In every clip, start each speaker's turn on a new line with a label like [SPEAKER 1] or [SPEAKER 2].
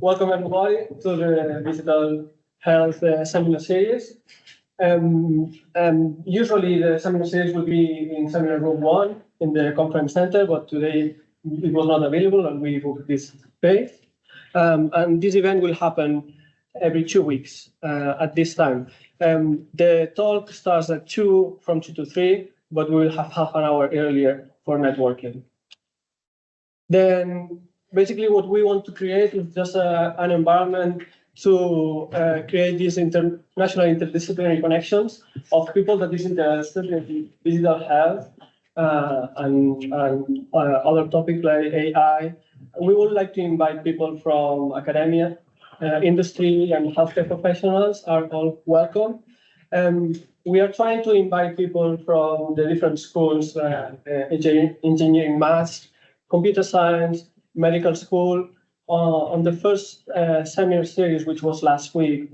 [SPEAKER 1] welcome everybody to the Digital Health Seminar Series. Usually the seminar series will be in Seminar Room 1 in the Conference Center, but today it was not available and we booked this space. And this event will happen every 2 weeks at this time. The talk starts at 2, from 2 to 3, but we will have half an hour earlier for networking. Then basically what we want to create is just an environment to create these international interdisciplinary connections of people that is interested in digital health and other topics like AI. We would like to invite people from academia, industry, and healthcare professionals are all welcome. We are trying to invite people from the different schools, engineering, maths, computer science, medical school. On the first seminar series, which was last week,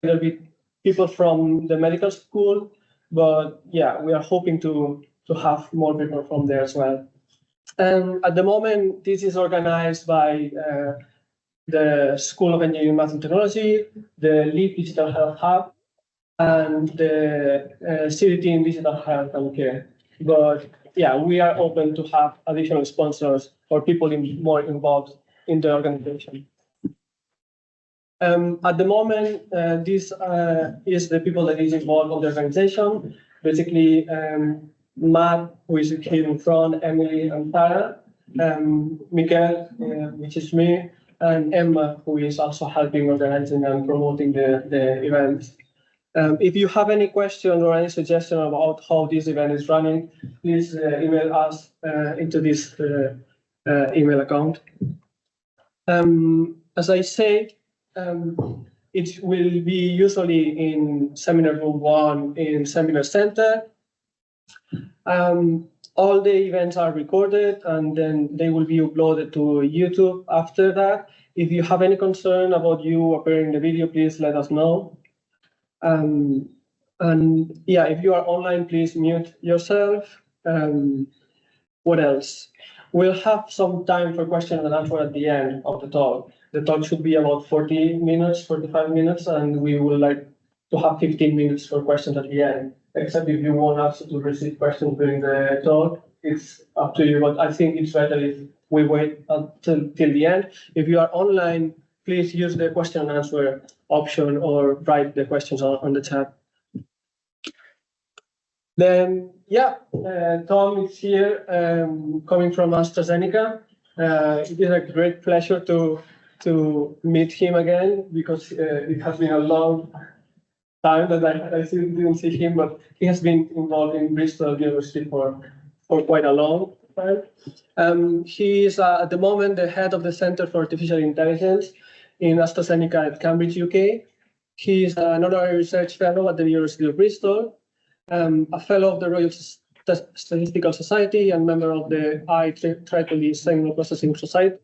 [SPEAKER 1] there'll be people from the medical school, but yeah, we are hoping to have more people from there as well. And at the moment, this is organized by the School of Engineering, Math and Technology, the Leap Digital Health Hub, and the CDT in Digital Health and Care. But yeah, we are open to have additional sponsors or people more involved in the organization. At the moment, this is the people that is involved in the organization. Basically, Matt, who is here in front, Emily and Tara, Miguel, which is me, and Emma, who is also helping organizing and promoting the events. If you have any questions or any suggestion about how this event is running, please email us into this email account. As I said, it will be usually in Seminar Room 1 in Seminar Center. All the events are recorded and then they will be uploaded to YouTube after that. If you have any concern about you appearing in the video, please let us know. And yeah, if you are online, please mute yourself. What else? We'll have some time for questions and answers at the end of the talk. The talk should be about 40 minutes, 45 minutes, and we would like to have 15 minutes for questions at the end. Except if you want us to receive questions during the talk, it's up to you. But I think it's better if we wait until the end. If you are online, please use the question and answer option or write the questions on the chat. Then, yeah, Tom is here, coming from AstraZeneca. It is a great pleasure to meet him again because it has been a long time that I still didn't see him, but he has been involved in Bristol University for quite a long time. He is at the moment the head of the Center for Artificial Intelligence in AstraZeneca at Cambridge, UK. He is an honorary research fellow at the University of Bristol, a fellow of the Royal Statistical Society and member of the IEEE Signal Processing Society.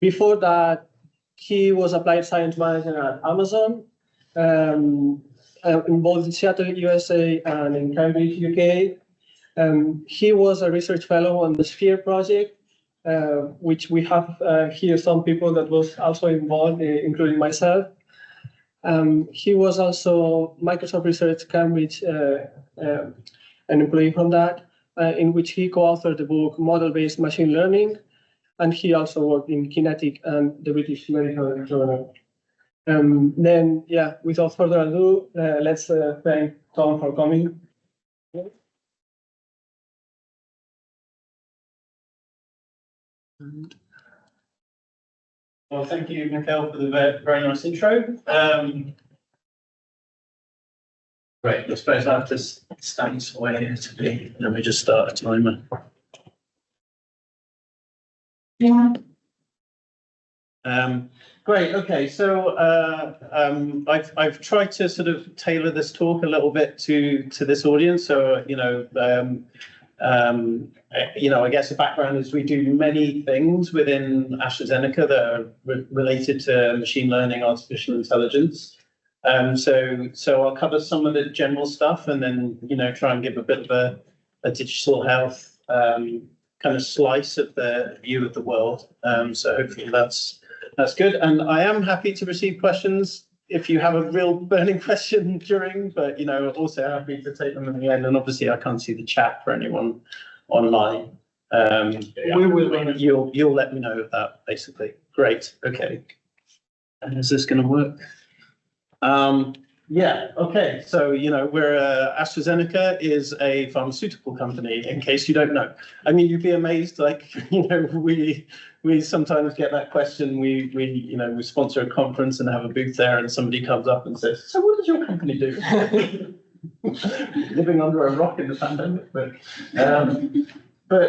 [SPEAKER 1] Before that, he was applied science manager at Amazon, in both Seattle, USA and in Cambridge, UK. He was a research fellow on the Sphere project, which we have here some people that was also involved, including myself. He was also Microsoft Research Cambridge, an employee from that, in which he co-authored the book Model-Based Machine Learning, and he also worked in Kinetic and the British Medical Journal. Then, yeah, without further ado, let's thank Tom for coming.
[SPEAKER 2] Well, thank you, Mikhail, for the very nice intro. Great, I suppose I have to stand somewhere here to be. Let me just start a timer. Yeah. Great. Okay. So I've tried to sort of tailor this talk a little bit to this audience. So I guess the background is we do many things within AstraZeneca that are related to machine learning, artificial intelligence. So I'll cover some of the general stuff and then try and give a bit of a digital health kind of slice of the view of the world. So hopefully that's That's good. And I am happy to receive questions if you have a real burning question during, but, also happy to take them in the end. And obviously I can't see the chat for anyone online. We will, you'll let me know of that, basically. Great. Okay. And is this going to work? Yeah. Okay. So, we're AstraZeneca is a pharmaceutical company, in case you don't know. I mean, you'd be amazed, we sometimes get that question. We sponsor a conference and have a booth there, and somebody comes up and says, "So what does your company do?" Living under a rock in the pandemic, but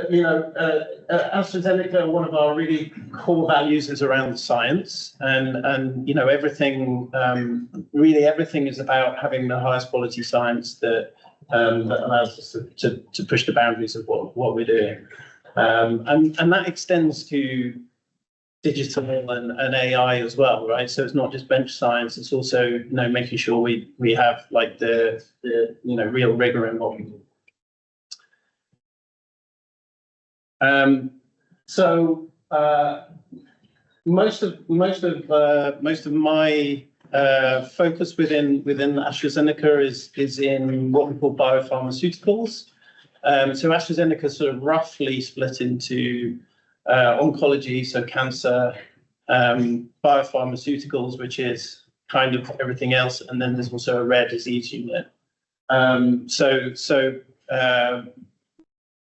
[SPEAKER 2] AstraZeneca, one of our really core values is around science, and everything, really everything is about having the highest quality science that allows us to push the boundaries of what we're doing, and that extends to digital and AI as well, right? So it's not just bench science; it's also making sure we have like the real rigor in what we do. So most of my focus within AstraZeneca is in what we call biopharmaceuticals. So AstraZeneca is sort of roughly split into oncology, so cancer, biopharmaceuticals, which is kind of everything else, and then there's also a rare disease unit.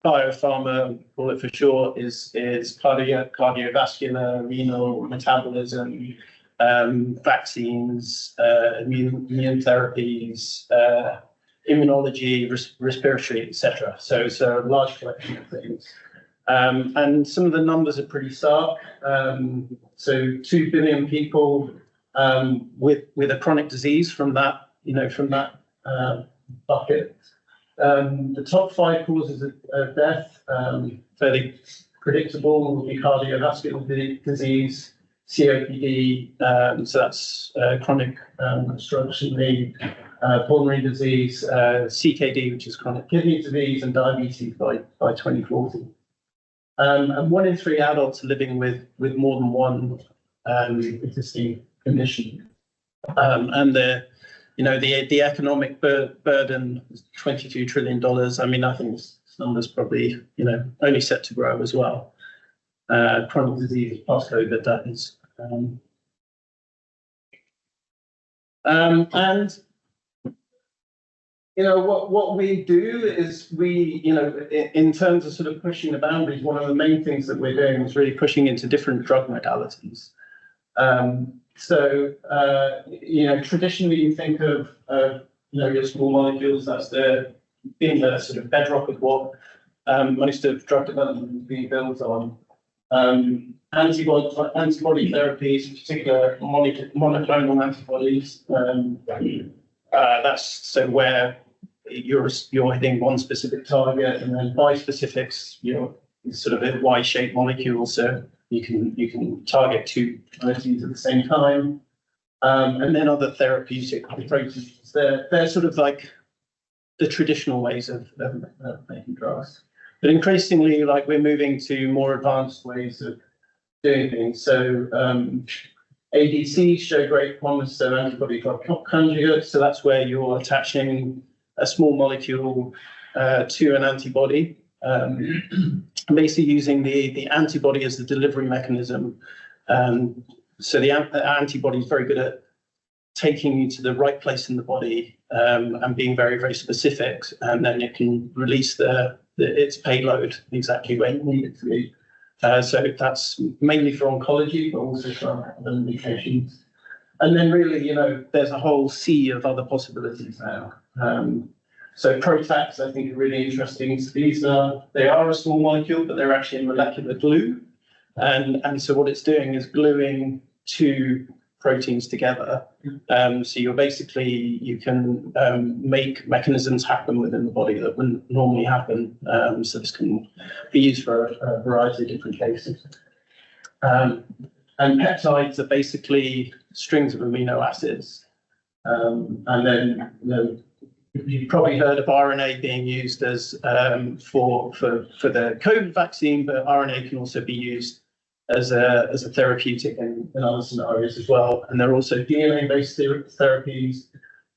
[SPEAKER 2] Biopharma, call it for short, is cardiovascular, renal, metabolism, vaccines, immune therapies, immunology, respiratory, etc. So a large collection of things. And some of the numbers are pretty stark. So 2 billion people with a chronic disease from that bucket. The top 5 causes of death, fairly predictable, will be cardiovascular disease, COPD, so that's chronic obstruction lead, pulmonary disease, CKD, which is chronic kidney disease, and diabetes by 2040. And 1 in 3 adults are living with more than one existing condition, and the economic burden is $22 trillion. I mean, I think this number's probably, only set to grow as well. Chronic disease past COVID, that is. And what we do is in terms of sort of pushing the boundaries, one of the main things that we're doing is really pushing into different drug modalities. So traditionally you think of your small molecules. That's been the sort of bedrock of what most of drug development has been built on. Antibody therapies, in particular monoclonal antibodies. That's so where you're hitting one specific target, and then bispecifics, sort of a Y-shaped molecule, so you can target 2 proteins at the same time. And then other therapeutic proteins. They're sort of like the traditional ways of making drugs. But increasingly, we're moving to more advanced ways of doing things. So ADCs show great promise, so antibody drug conjugates. So that's where you're attaching a small molecule to an antibody, basically using the antibody as the delivery mechanism. So the antibody is very good at taking you to the right place in the body and being very, very specific, and then it can release its payload exactly where you need it to be. So that's mainly for oncology, but also for other indications. And then really, there's a whole sea of other possibilities now. So PROTACs, I think, are really interesting. So they are a small molecule, but they're actually a molecular glue. And so what it's doing is gluing 2 proteins together. So you can make mechanisms happen within the body that wouldn't normally happen. So this can be used for a variety of different cases. And peptides are basically strings of amino acids. And then you've probably heard of RNA being used as for the COVID vaccine, but RNA can also be used as a therapeutic in other scenarios as well. And there are also DNA-based therapies,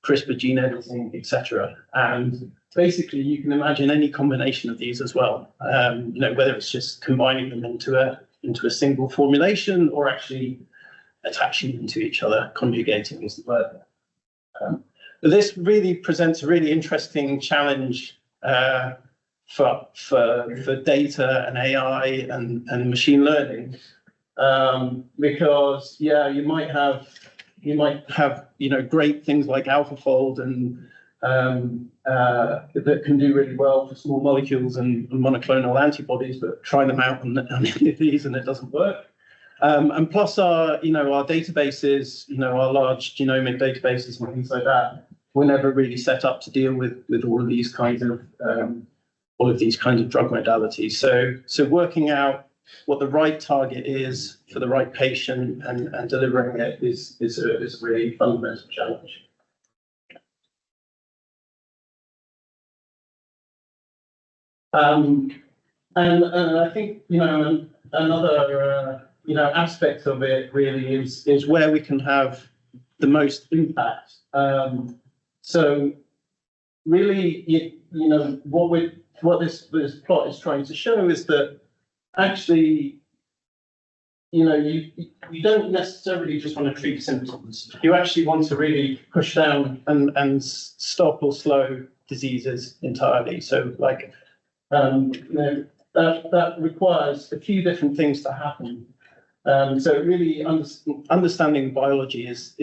[SPEAKER 2] CRISPR gene editing, etc. And basically, you can imagine any combination of these as well. Whether it's just combining them into a single formulation or actually attaching them to each other, conjugating is the word. But this really presents a really interesting challenge for data and AI and machine learning, because you might have great things like AlphaFold and that can do really well for small molecules and monoclonal antibodies, but try them out on any of these and it doesn't work. And plus our databases, our large genomic databases and things like that, were never really set up to deal with all of these kinds of drug modalities. So working out what the right target is for the right patient and delivering it is a really fundamental challenge. And I think another aspect of it really is where we can have the most impact. So really, what this plot is trying to show is that actually, you don't necessarily just want to treat symptoms. You actually want to really push down and stop or slow diseases entirely. So that requires a few different things to happen. So really understanding biology is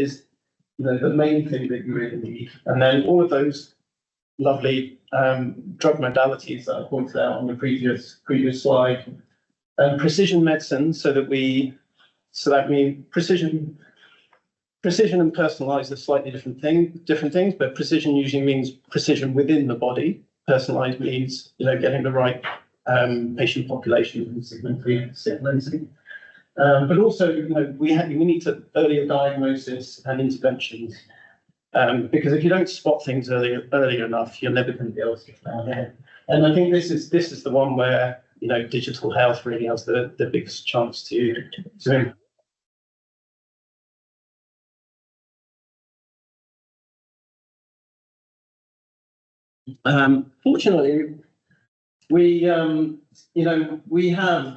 [SPEAKER 2] the main thing that you really need. And then all of those lovely drug modalities that I pointed out on the previous slide, and precision medicine, so that means precision and personalized are slightly different things, but precision usually means precision within the body. Personalized means getting the right patient population and segmenting. But also, we need to earlier diagnosis and interventions, because if you don't spot things early enough, you're never going to be able to get down there. And I think this is the one where digital health really has the biggest chance to. Fortunately, we have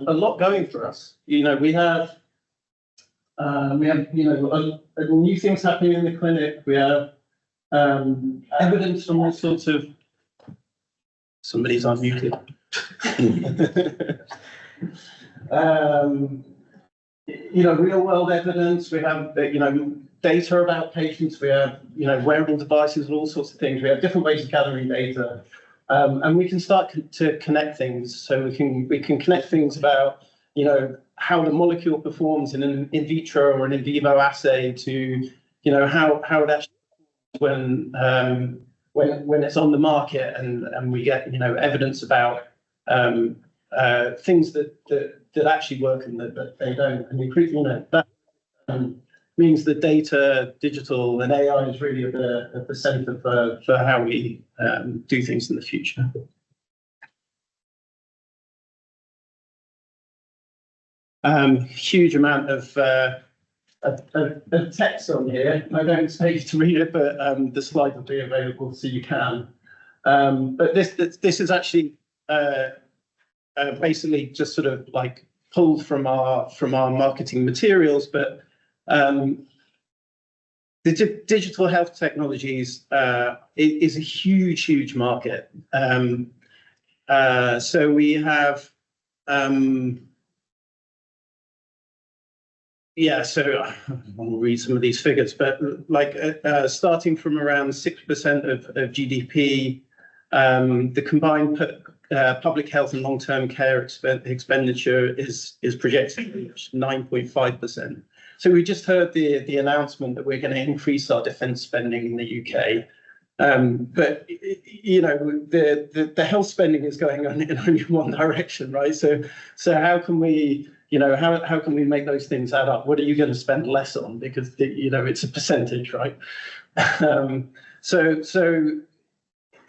[SPEAKER 2] a lot going for us. We have new things happening in the clinic. We have evidence from all sorts of. Somebody's unmuted. Real world evidence. We have data about patients. We have wearable devices and all sorts of things. We have different ways of gathering data. And we can start to connect things. So we can connect things about how the molecule performs in an in vitro or an in vivo assay to how it actually when it's on the market, and we get evidence about things that actually work and that they don't. And that means that data, digital, and AI is really at the centre for how we do things in the future. Huge amount of text on here. I don't expect you to read it, but the slide will be available so you can. But this is actually basically just sort of like pulled from our marketing materials, but the digital health technologies is a huge market. So we have so I'll read some of these figures, but starting from around 6% of GDP, the combined public health and long-term care expenditure is projected to reach 9.5%. So we just heard the announcement that we're going to increase our defence spending in the UK. But the health spending is going on in only one direction, right? So how can we how can we make those things add up? What are you going to spend less on? Because it's a percentage, right? So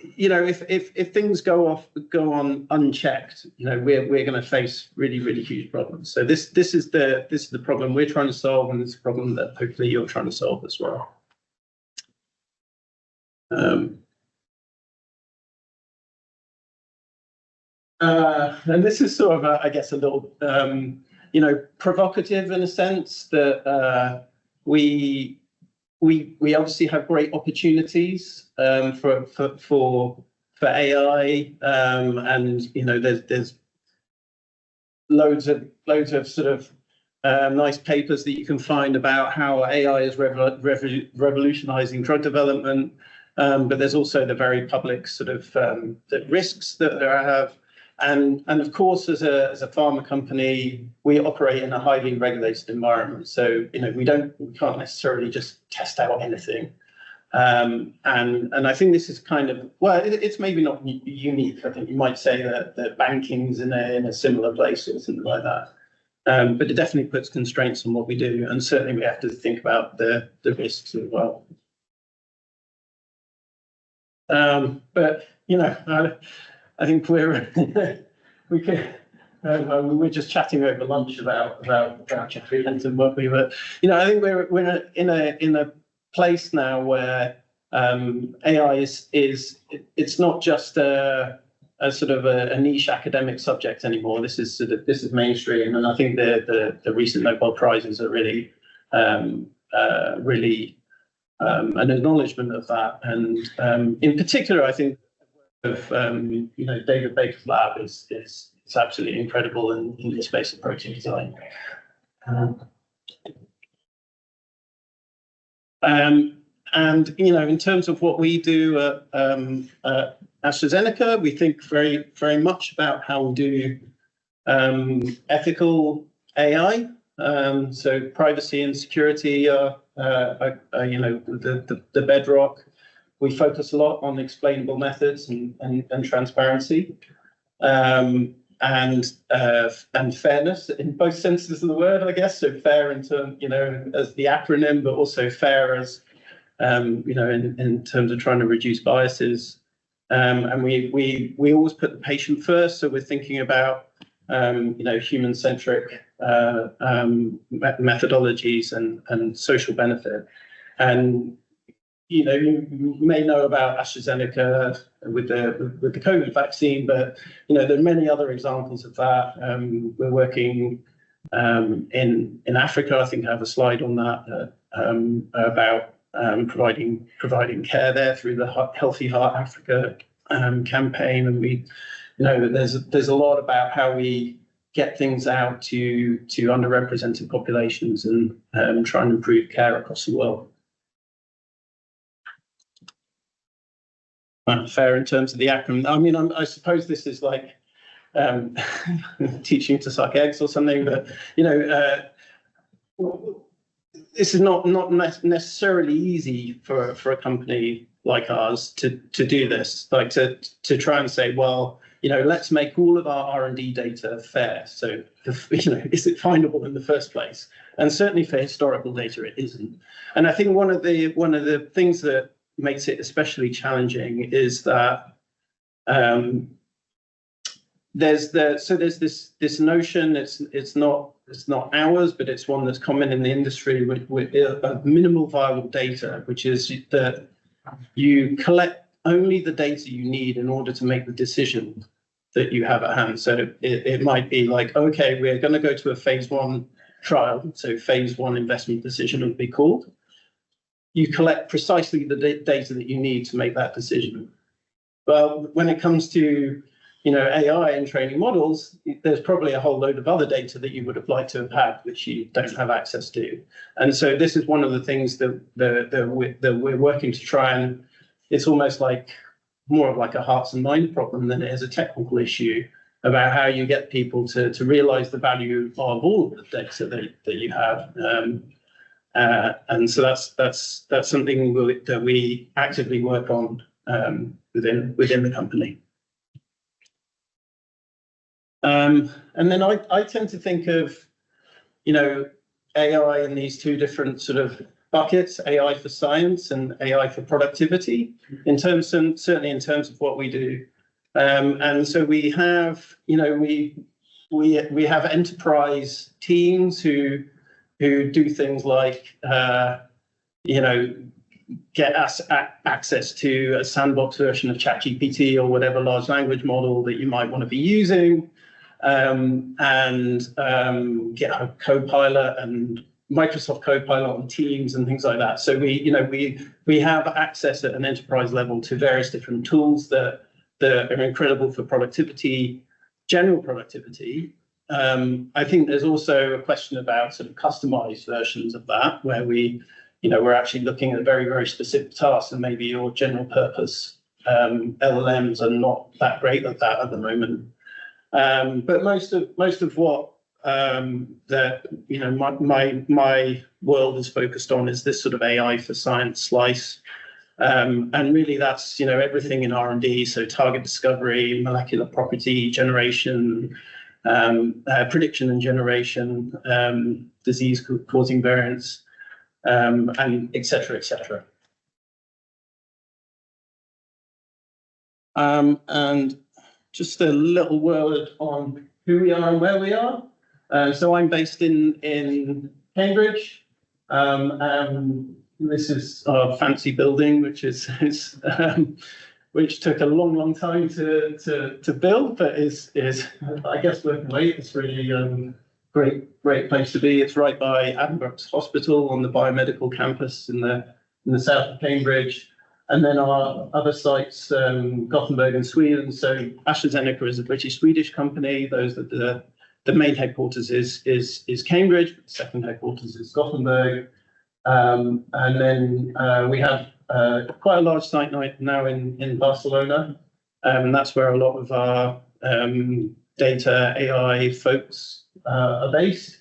[SPEAKER 2] if things go on unchecked, we're going to face really huge problems. So this is the problem we're trying to solve, and it's a problem that hopefully you're trying to solve as well. And this is sort of, I guess, a little, provocative in a sense that we obviously have great opportunities for AI, and there's loads of sort of nice papers that you can find about how AI is revolutionizing drug development, but there's also the very public sort of the risks that there have. And of course, as a pharma company, we operate in a highly regulated environment. So we can't necessarily just test out anything. And I think this is kind of, well, it's maybe not unique. I think you might say that banking's in a similar place or something like that. But it definitely puts constraints on what we do, and certainly we have to think about the risks as well. But I think we were just chatting over lunch about Chatterjee and what we were. I think we're in a place now where AI is it's not just a sort of a niche academic subject anymore. This is mainstream, and I think the recent Nobel Prizes are really an acknowledgement of that. And in particular, I think of David Baker's lab is absolutely incredible in the space of protein design. And in terms of what we do at AstraZeneca, we think very much about how we do ethical AI. So privacy and security are the bedrock. We focus a lot on explainable methods and transparency, and fairness in both senses of the word, I guess. So fair in terms, as the acronym, but also fair as, in terms of trying to reduce biases. And we always put the patient first. So we're thinking about, human-centric methodologies and social benefit. And you may know about AstraZeneca with the COVID vaccine, but there are many other examples of that. We're working in Africa. I think I have a slide on that about providing care there through the Healthy Heart Africa campaign, and we there's a lot about how we get things out to underrepresented populations and try and improve care across the world. Fair in terms of the acronym. I mean, I suppose this is like teaching to suck eggs or something, but this is not necessarily easy for a company like ours to do this. Like to try and say, well, let's make all of our R&D data fair. So, is it findable in the first place? And certainly for historical data, it isn't. And I think one of the things that makes it especially challenging is that there's this notion, it's not ours, but it's one that's common in the industry with minimal viable data, which is that you collect only the data you need in order to make the decision that you have at hand. So it might be like, okay, we're going to go to a phase 1 trial, so phase 1 investment decision would be called. You collect precisely the data that you need to make that decision. Well, when it comes to AI and training models, there's probably a whole load of other data that you would have liked to have had, which you don't have access to. And so this is one of the things that we're working to try and, it's almost like more of like a hearts and mind problem than it is a technical issue about how you get people to realize the value of all of the data that you have. And so that's something that we actively work on within the company. And then I tend to think of AI in these two different sort of buckets: AI for science and AI for productivity. Certainly in terms of what we do, and so we have, we have enterprise teams who do things like, get us access to a sandbox version of ChatGPT or whatever large language model that you might want to be using, and GitHub Copilot and Microsoft Copilot on Teams and things like that. So we have access at an enterprise level to various different tools that are incredible for productivity, general productivity. I think there's also a question about sort of customized versions of that, where we're actually looking at very, very specific tasks, and maybe your general purpose LLMs are not that great at that at the moment. But most of what my world is focused on is this sort of AI for science slice, and really that's everything in R&D, so target discovery, molecular property generation, prediction and generation, disease causing variants, and et cetera, et cetera. And just a little word on who we are and where we are. So I'm based in Cambridge. This is our fancy building, which which took a long time to build, but is I guess worth the wait. It's really great place to be. It's right by Addenbrooke's Hospital on the biomedical campus in the south of Cambridge. And then our other sites, Gothenburg and Sweden. So AstraZeneca is a British-Swedish company. The main headquarters is Cambridge. The second headquarters is Gothenburg. And then we have quite a large site now in Barcelona. And that's where a lot of our data AI folks are based.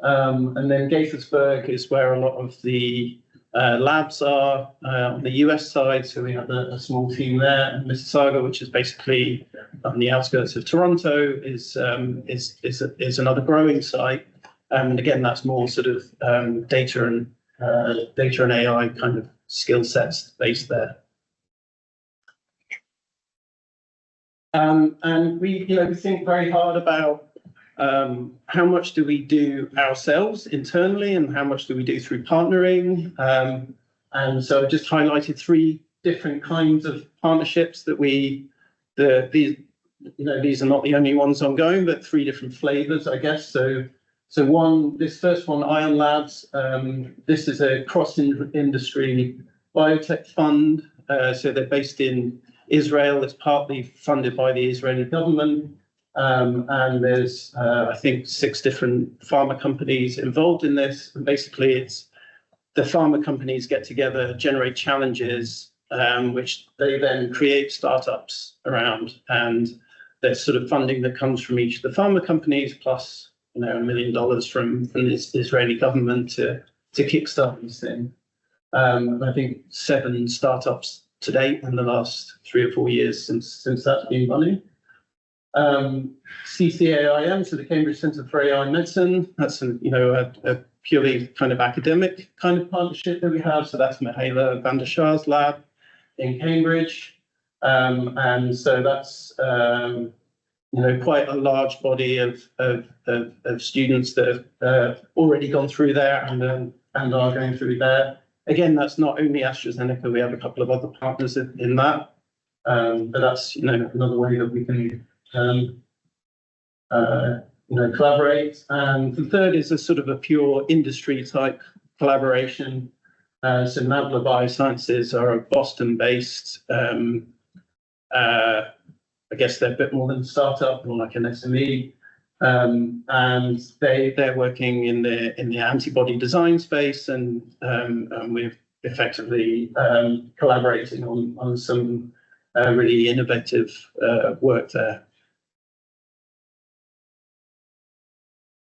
[SPEAKER 2] And then Gaithersburg is where a lot of the labs are on the US side. So we have a small team there. And Mississauga, which is basically on the outskirts of Toronto, is another growing site. And again, that's more sort of data and AI kind of skill sets based there. And we think very hard about how much do we do ourselves internally and how much do we do through partnering. And so I've just highlighted three different kinds of partnerships that these are not the only ones ongoing, but three different flavors, I guess. So this first one, Ion Labs, this is a cross-industry biotech fund. So they're based in Israel. It's partly funded by the Israeli government. And there's, I think, 6 different pharma companies involved in this. And basically, it's the pharma companies get together, generate challenges, which they then create startups around. And there's sort of funding that comes from each of the pharma companies, plus $1 million from the Israeli government to kickstart this thing. I think 7 startups to date in the last 3 or 4 years since that's been running. CCAIM, so the Cambridge Centre for AI Medicine, that's a purely kind of academic kind of partnership that we have. So that's Mihaela van der Schaar's lab in Cambridge. And so that's quite a large body of students that have already gone through there and are going through there. Again, that's not only AstraZeneca. We have a couple of other partners in that, but that's another way that we can collaborate. And the third is a sort of a pure industry type collaboration. So Nabla Biosciences are a Boston-based. I guess they're a bit more than a startup, more like an SME, and they're working in the antibody design space, and we're effectively collaborating on some really innovative work there.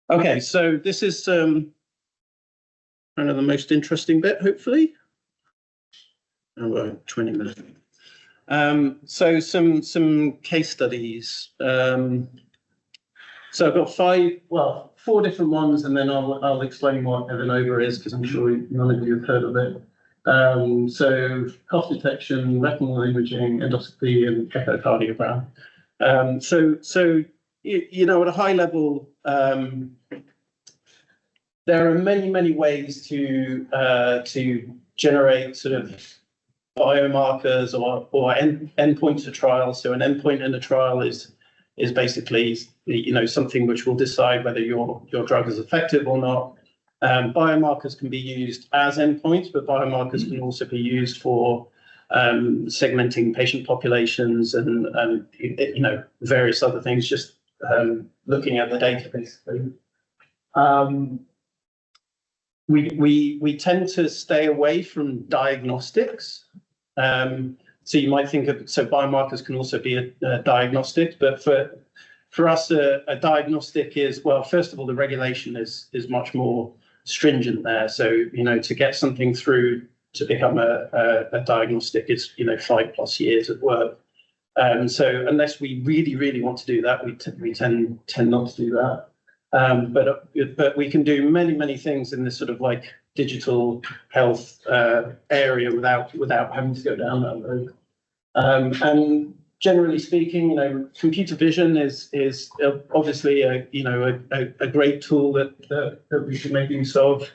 [SPEAKER 2] Okay, so this is kind of the most interesting bit, hopefully. Oh, well, 20 minutes. So some case studies. So I've got four different ones, and then I'll explain what Evanova is, because I'm sure none of you have heard of it. So cough detection, retinal imaging, endoscopy, and echocardiogram. So you know, at a high level, there are many ways to generate sort of biomarkers or endpoints of trials. So an endpoint in a trial is basically, you know, something which will decide whether your drug is effective or not. Biomarkers can be used as endpoints, but biomarkers can also be used for segmenting patient populations and you know, various other things. Just looking at the data, basically. We tend to stay away from diagnostics. So you might think of, so biomarkers can also be a diagnostic, but for us, a diagnostic is, well, first of all, the regulation is much more stringent there. So, you know, to get something through to become a diagnostic, it's, you know, 5+ years of work. So unless we really want to do that, we tend not to do that. But we can do many things in this sort of like digital health area without having to go down that road. And generally speaking, you know, computer vision is obviously a great tool that we can make use of,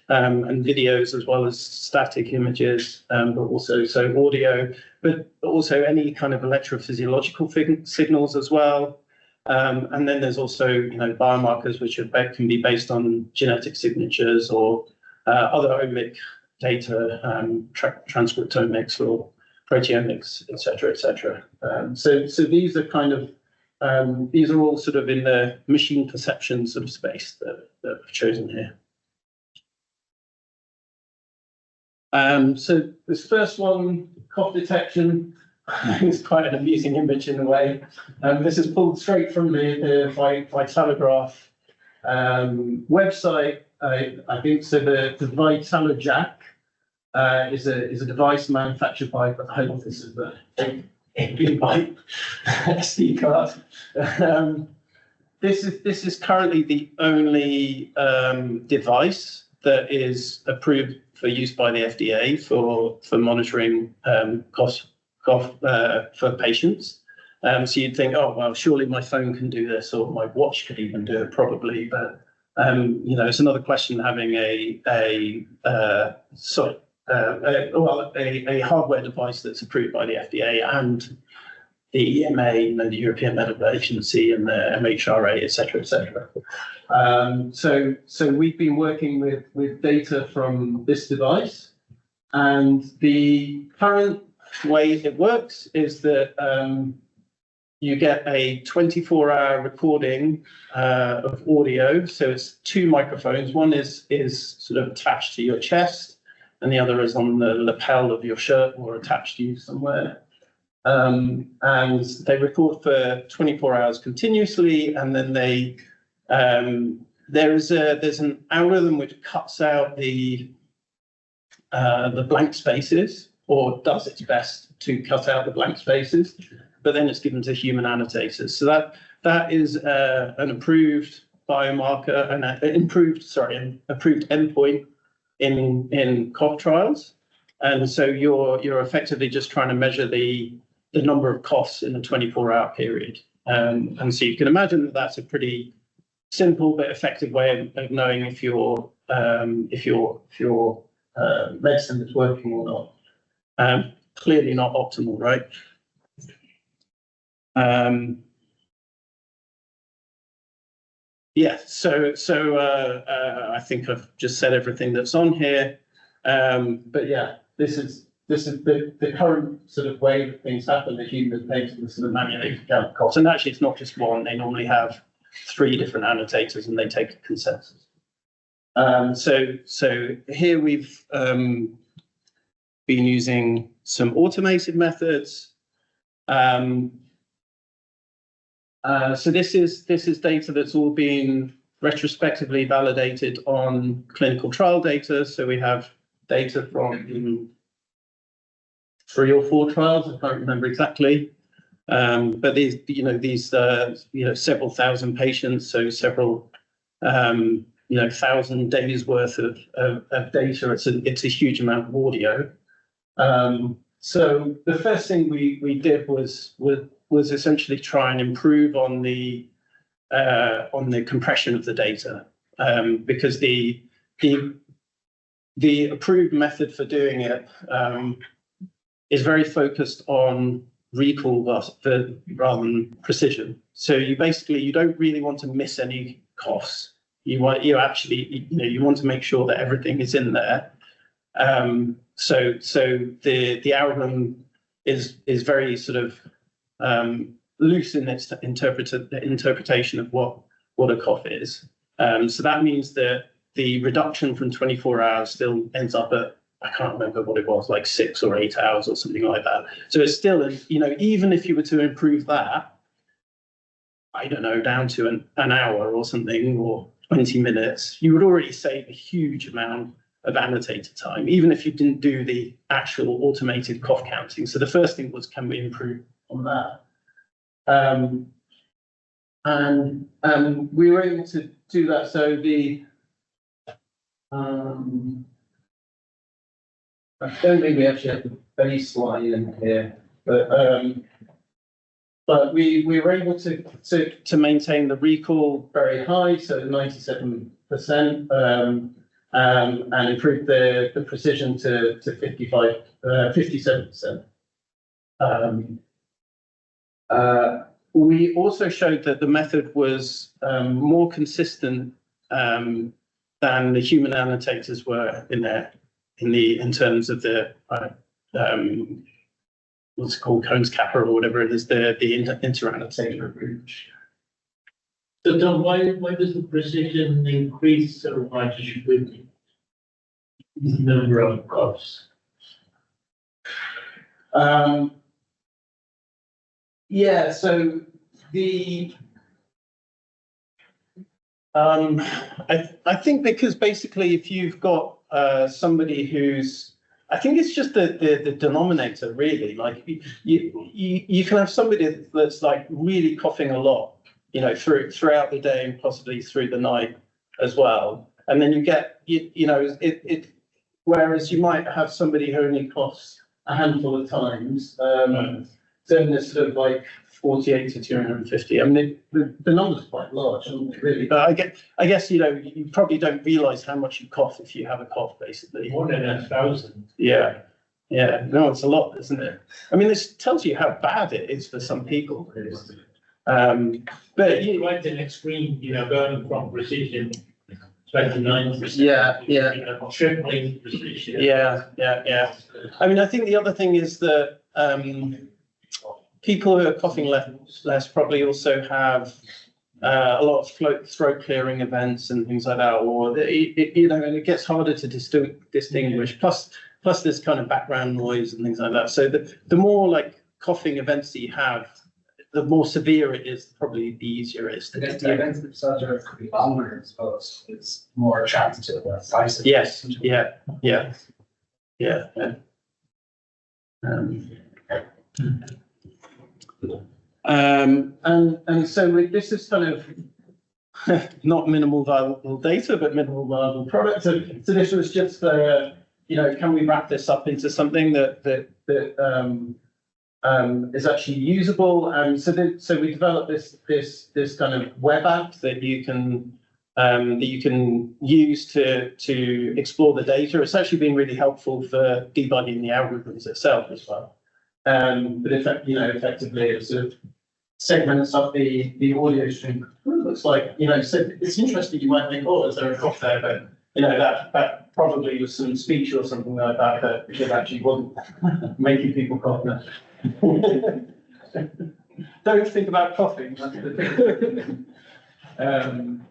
[SPEAKER 2] and videos as well as static images, but also audio, but also any kind of electrophysiological signals as well. And then there's also, you know, biomarkers which can be based on genetic signatures or other omic data, transcriptomics or proteomics, etc. So these are kind of these are all sort of in the machine perception sort of space that I've chosen here. So this first one, cough detection, is quite an amusing image in a way. This is pulled straight from the Vitalograph website. I think so. The VitaloJack is a device manufactured by, I hope this is the gigabyte SD card. This is currently the only device that is approved for use by the FDA for monitoring cough for patients. So you'd think, oh well, surely my phone can do this, or my watch could even do it, probably. But you know, it's another question having a hardware device that's approved by the FDA and the EMA, you know, the European Medical Agency, and the MHRA, etc. So we've been working with data from this device, and the current way it works is that you get a 24-hour recording of audio. So it's two microphones. One is sort of attached to your chest, and the other is on the lapel of your shirt or attached to you somewhere. And they record for 24 hours continuously, and then there's an algorithm which cuts out the blank spaces, or does its best to cut out the blank spaces, but then it's given to human annotators. So that is an approved biomarker and an approved endpoint in cough trials. And so you're effectively just trying to measure the number of coughs in a 24-hour period. And so you can imagine that that's a pretty simple but effective way of knowing if your medicine is working or not. Clearly not optimal, right? Yeah, so I think I've just said everything that's on here. But yeah, this is the current sort of way that things happen. The humans pay to the sort of manually count costs, and actually it's not just one. They normally have 3 different annotators, and they take a consensus. So here we've been using some automated methods. So this is data that's all been retrospectively validated on clinical trial data. So we have data from 3 or 4 trials, I can't remember exactly. But these, several thousand patients, so several, thousand days worth of data. It's a huge amount of audio. So the first thing we did was essentially try and improve on the compression of the data, because the approved method for doing it is very focused on recall rather than precision. So you don't really want to miss any coughs. You want to make sure that everything is in there. So the algorithm is very sort of loose in its interpretation of what a cough is. So that means that the reduction from 24 hours still ends up at, I can't remember what it was, like 6 or 8 hours or something like that. So it's still, even if you were to improve that, I don't know, down to an hour or something, or 20 minutes, you would already save a huge amount of annotated time, even if you didn't do the actual automated cough counting. So the first thing was, can we improve on that? And we were able to do that. So I don't think we actually have the baseline in here, but we were able to maintain the recall very high, so 97%, and improve the precision to 57%. We also showed that the method was more consistent than the human annotators were in terms of the what's it called, Cohn's kappa or whatever it is, the inter-annotator approach.
[SPEAKER 3] So Tom, why does the precision increase so much with the number of coughs?
[SPEAKER 2] Yeah, so I think because basically if you've got somebody who's, I think it's just the denominator really, like you can have somebody that's like really coughing a lot, throughout the day and possibly through the night as well, and then you get whereas you might have somebody who only coughs a handful of times, then there's sort of like 48 to 250. I mean, the number's quite large, really. But I guess you probably don't realise how much you cough if you have a cough, basically.
[SPEAKER 3] More than 1,000.
[SPEAKER 2] Yeah. No, it's a lot, isn't it? I mean, this tells you how bad it is for some people. But
[SPEAKER 3] you went to the extreme, going from precision 29%.
[SPEAKER 2] Yeah.
[SPEAKER 3] Tripling precision.
[SPEAKER 2] Yeah. I mean, I think the other thing is that people who are coughing less probably also have a lot of throat clearing events and things like that, or and it gets harder to distinguish. Plus there's kind of background noise and things like that. So the more like coughing events that you have, the more severe it is, probably the easier it is to detect.
[SPEAKER 4] The events themselves are could be longer, I suppose. It's more attracted to the size of
[SPEAKER 2] Yes. Yeah. And so this is kind of not minimal viable data, but minimal viable product. So this was just can we wrap this up into something that is actually usable? And so we developed this kind of web app that you can use to explore the data. It's actually been really helpful for debugging the algorithms itself as well. But effectively it sort of segments up the audio stream. It looks like, so it's interesting. You might think, oh, is there a cough there? But that probably was some speech or something like that that actually wasn't making people cough. Don't think about coughing. That's the thing.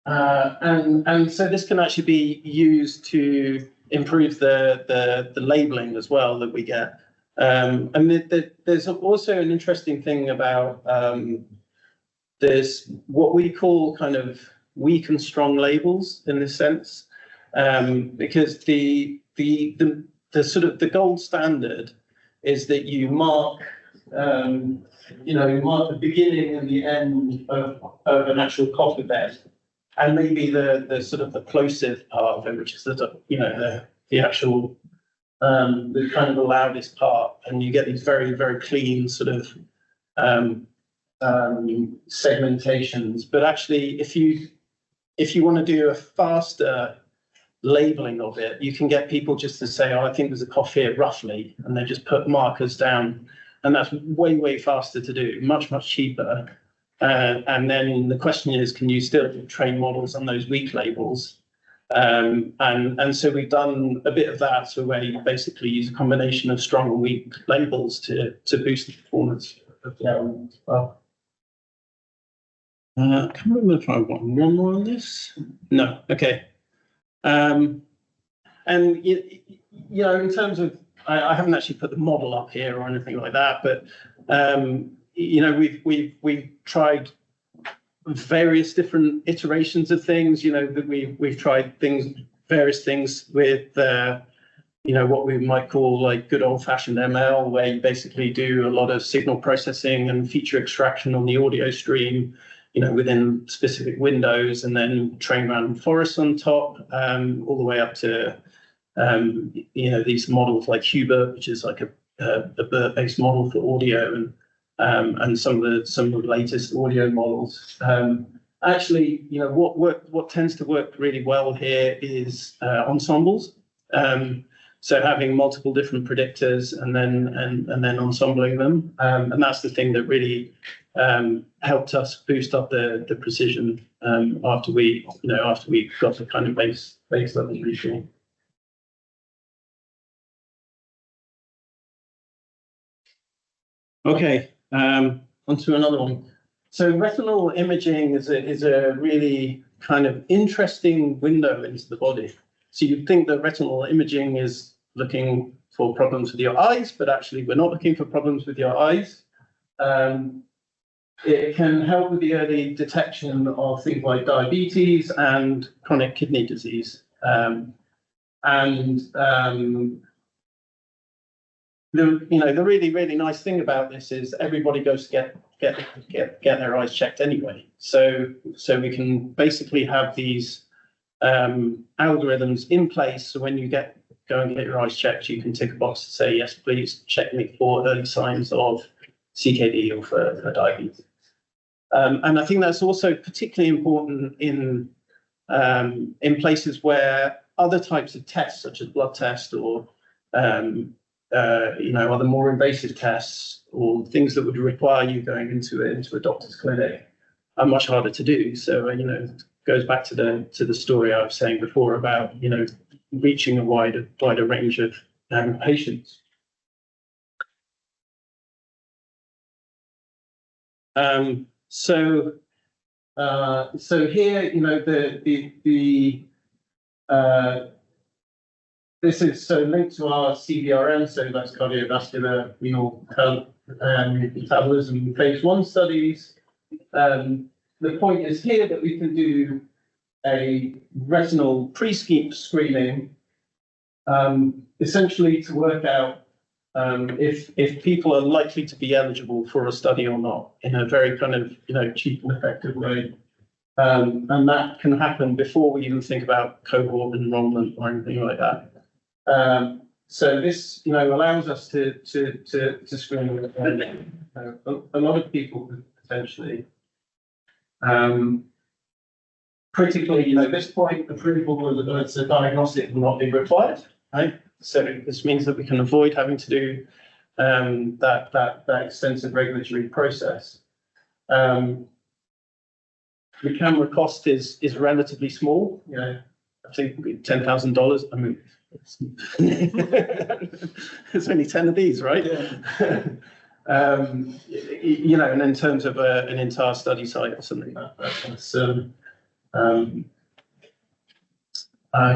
[SPEAKER 2] And so this can actually be used to improve the labeling as well that we get. And there's also an interesting thing about there's what we call kind of weak and strong labels in this sense, because the sort of the gold standard is that you mark you know, mark the beginning and the end of an actual coffee bed, and maybe the sort of the plosive part of it, which is you know, the actual the kind of the loudest part, and you get these very, very clean sort of segmentations. But actually, if you want to do a faster labeling of it, you can get people just to say, oh, I think there's a cough here roughly, and they just put markers down, and that's way, way faster to do, much, much cheaper. And then the question is, can you still train models on those weak labels? And so we've done a bit of that, so where you basically use a combination of strong and weak labels to boost the performance of the element as well. I can't remember if I want one more on this. No, okay. And you know, in terms of, I haven't actually put the model up here or anything like that, but you know, we've tried various different iterations of things. You know, that we've tried various things with you know, what we might call like good old-fashioned ML, where you basically do a lot of signal processing and feature extraction on the audio stream, you know, within specific windows, and then train random forests on top, all the way up to you know, these models like Hubert, which is like a BERT-based model for audio, and some of the latest audio models. Actually, you know, what tends to work really well here is ensembles. So having multiple different predictors and then ensembling them, and that's the thing that really helped us boost up the precision after we got the kind of base level retraining. Okay, onto another one. So retinal imaging is a really kind of interesting window into the body. So you'd think that retinal imaging is looking for problems with your eyes, but actually we're not looking for problems with your eyes. It can help with the early detection of things like diabetes and chronic kidney disease. The really, really nice thing about this is everybody goes to get their eyes checked anyway. So we can basically have these algorithms in place. So when you go and get your eyes checked, you can tick a box to say, yes, please check me for early signs of CKD or for diabetes. And I think that's also particularly important in places where other types of tests, such as blood tests or you know, other more invasive tests or things that would require you going into a doctor's clinic, are much harder to do. So you know, it goes back to the story I was saying before about, you know, reaching a wider range of patients. So here, you know, this is so linked to our CVRM, so that's cardiovascular renal metabolism phase 1 studies. The point is here that we can do a retinal pre-screening, essentially to work out if people are likely to be eligible for a study or not, in a very kind of, you know, cheap and effective way. And that can happen before we even think about cohort enrollment or anything like that. So this, you know, allows us to screen a lot of people potentially. Critically, you know, at this point, approval as a diagnostic will not be required, right? So this means that we can avoid having to do that extensive regulatory process. The camera cost is relatively small, you know, I think $10,000. I mean, there's only 10 of these, right? Yeah. You know, and in terms of an entire study site or something, that's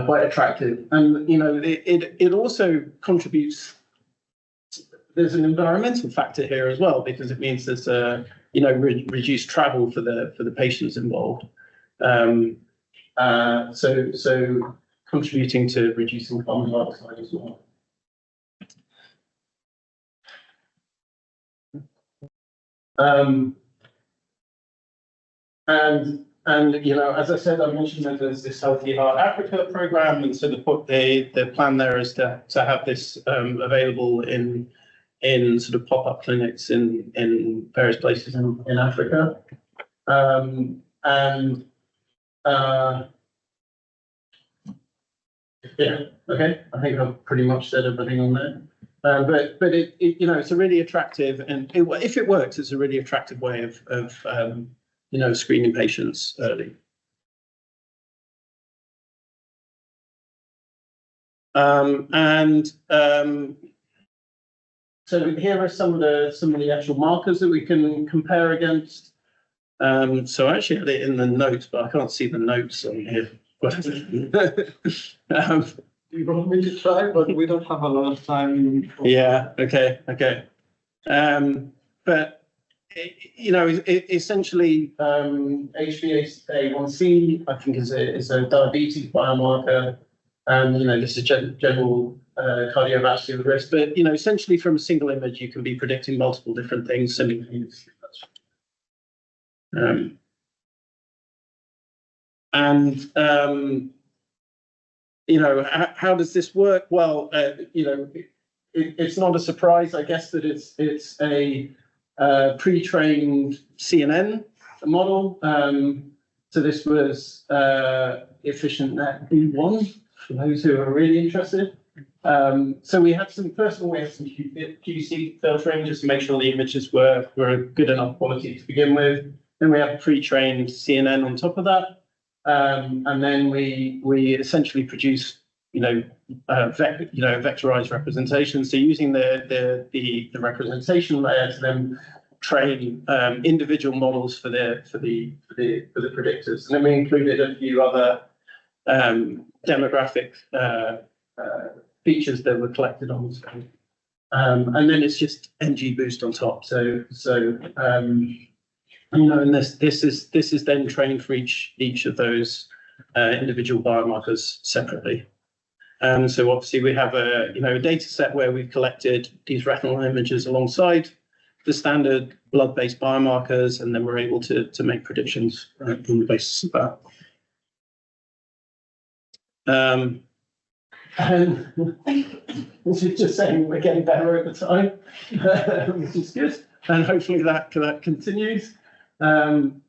[SPEAKER 2] quite attractive. And you know, it also contributes. There's an environmental factor here as well, because it means there's you know, reduced travel for the patients involved. So contributing to reducing carbon dioxide as well. And you know, as I said, I mentioned that there's this Healthy Heart Africa program, and so the plan there is to have this available in sort of pop-up clinics in various places in Africa. Yeah, okay, I think I've pretty much said everything on there. But it you know, it's a really attractive, and if it works, it's a really attractive way of you know, screening patients early. So here are some of the actual markers that we can compare against. So I actually had it in the notes, but I can't see the notes on here.
[SPEAKER 1] You want me to try, but we don't have a lot of time.
[SPEAKER 2] Yeah. Okay. But you know, essentially, HbA1c, I think, is a diabetes biomarker, and you know, this is general cardiovascular risk. But you know, essentially, from a single image, you can be predicting multiple different things. You know, how does this work? Well, you know, it's not a surprise, I guess, that it's a pre-trained CNN model. So this was efficient net B1 for those who are really interested. So we had some QC filtering just to make sure the images were good enough quality to begin with. Then we have pre-trained CNN on top of that. And then we essentially produce, vectorized representation. So using the representation layer to then train individual models for the predictors. And then we included a few other demographic features that were collected on the screen. And then it's just NG boost on top. So and this is then trained for each of those individual biomarkers separately. So obviously we have a data set where we've collected these retinal images alongside the standard blood-based biomarkers, and then we're able to make predictions on the basis of that. And this is just saying we're getting better over time, which is good, and hopefully that continues. I'm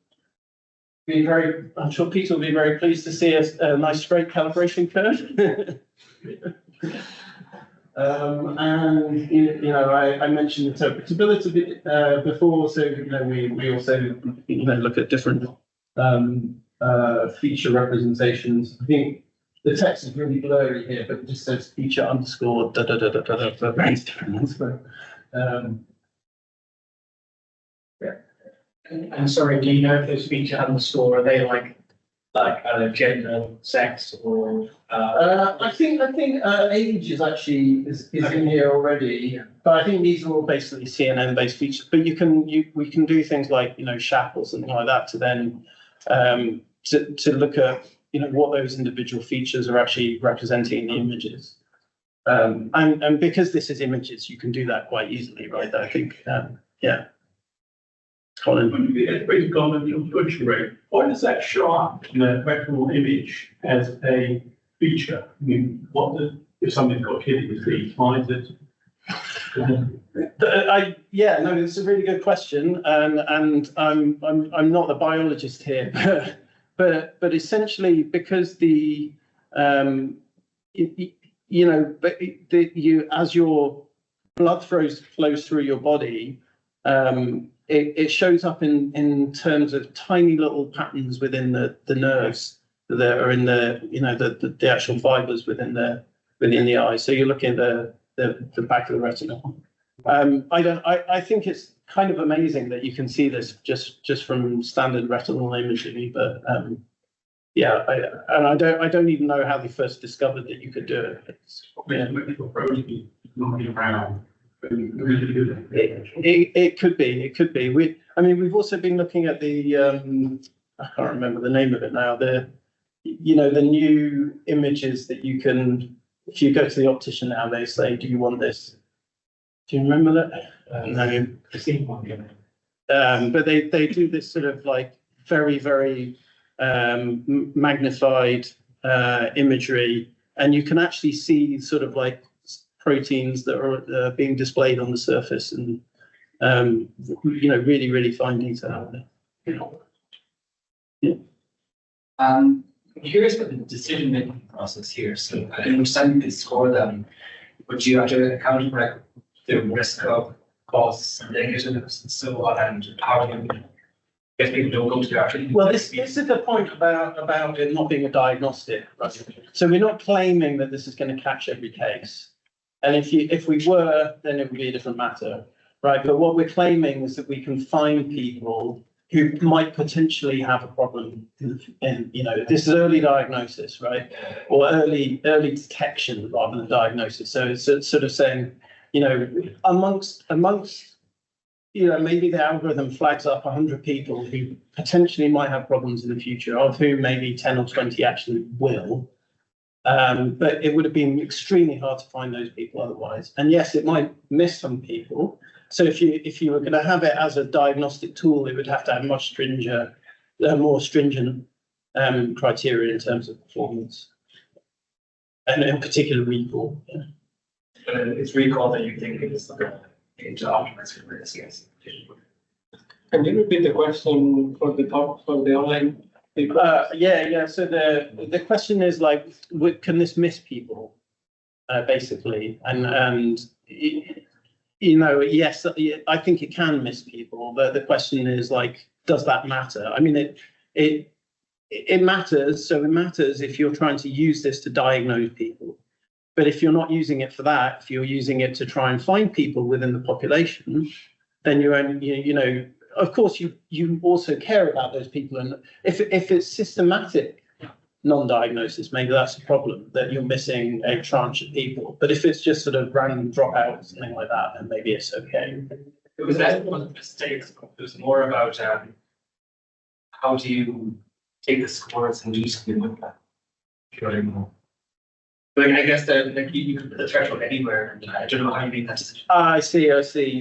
[SPEAKER 2] sure Peter will be very pleased to see a nice straight calibration curve. And I mentioned interpretability before, so we also look at different feature representations. I think the text is really blurry here, but it just says feature underscore da da da da da da. Various different ones.
[SPEAKER 4] And sorry, do you know if those feature underscore are they like gender, sex, or?
[SPEAKER 2] I think age is actually in here already, but I think these are all basically CNN based features. But we can do things like SHAP or something like that to then to look at what those individual features are actually representing in the images. And because this is images, you can do that quite easily, right? I think yeah. Colin.
[SPEAKER 3] A quick comment on butcher rate. Why does that show up in a retinal image as a feature? I mean, if somebody's got kidney disease? Why is it?
[SPEAKER 2] It's a really good question, and I'm not the biologist here, but essentially because as your blood flows through your body. It shows up in terms of tiny little patterns within the nerves that are in the actual fibers within the eye. So you're looking at the back of the retina. I think it's kind of amazing that you can see this just from standard retinal imaging, but I don't even know how they first discovered that you could do it. It could be. We've also been looking at the I can't remember the name of it now. The new images that you can, if you go to the optician now, they say, "Do you want this?" Do you remember that? No. But they do this sort of like very, very magnified imagery, and you can actually see sort of like proteins that are being displayed on the surface, and really, really fine detail. Yeah.
[SPEAKER 5] I'm curious about the decision-making process here. So I understand you score them, but you have to account for like, the risk of costs and negatives and so on, and how do you get people to go to actually?
[SPEAKER 2] Well, this is the point about it not being a diagnostic, right? So we're not claiming that this is going to catch every case. And if we were, then it would be a different matter, right? But what we're claiming is that we can find people who might potentially have a problem, and this is early diagnosis, right, or early detection rather than diagnosis. So it's sort of saying, amongst maybe the algorithm flags up 100 people who potentially might have problems in the future, of whom maybe 10 or 20 actually will. But it would have been extremely hard to find those people otherwise. And yes, it might miss some people. So if you were going to have it as a diagnostic tool, it would have to have more stringent criteria in terms of performance, and in particular recall. Yeah.
[SPEAKER 5] But it's recall that you think is going to optimize for this, yes.
[SPEAKER 1] Can you repeat the question for the online people?
[SPEAKER 2] Yeah. So the question is like, can this miss people, basically, and yes, I think it can miss people, but the question is like, does that matter? I mean, it matters. So it matters if you're trying to use this to diagnose people. But if you're not using it for that, if you're using it to try and find people within the population, then you're only, of course, you also care about those people. And if it's systematic non-diagnosis, maybe that's a problem, that you're missing a tranche of people. But if it's just sort of random dropout or something like that, then maybe it's okay.
[SPEAKER 5] It was less about mistakes. It was more about how do you take the scores and do something with that. But I guess you can put the threshold anywhere. I don't know how you make that decision.
[SPEAKER 2] I see.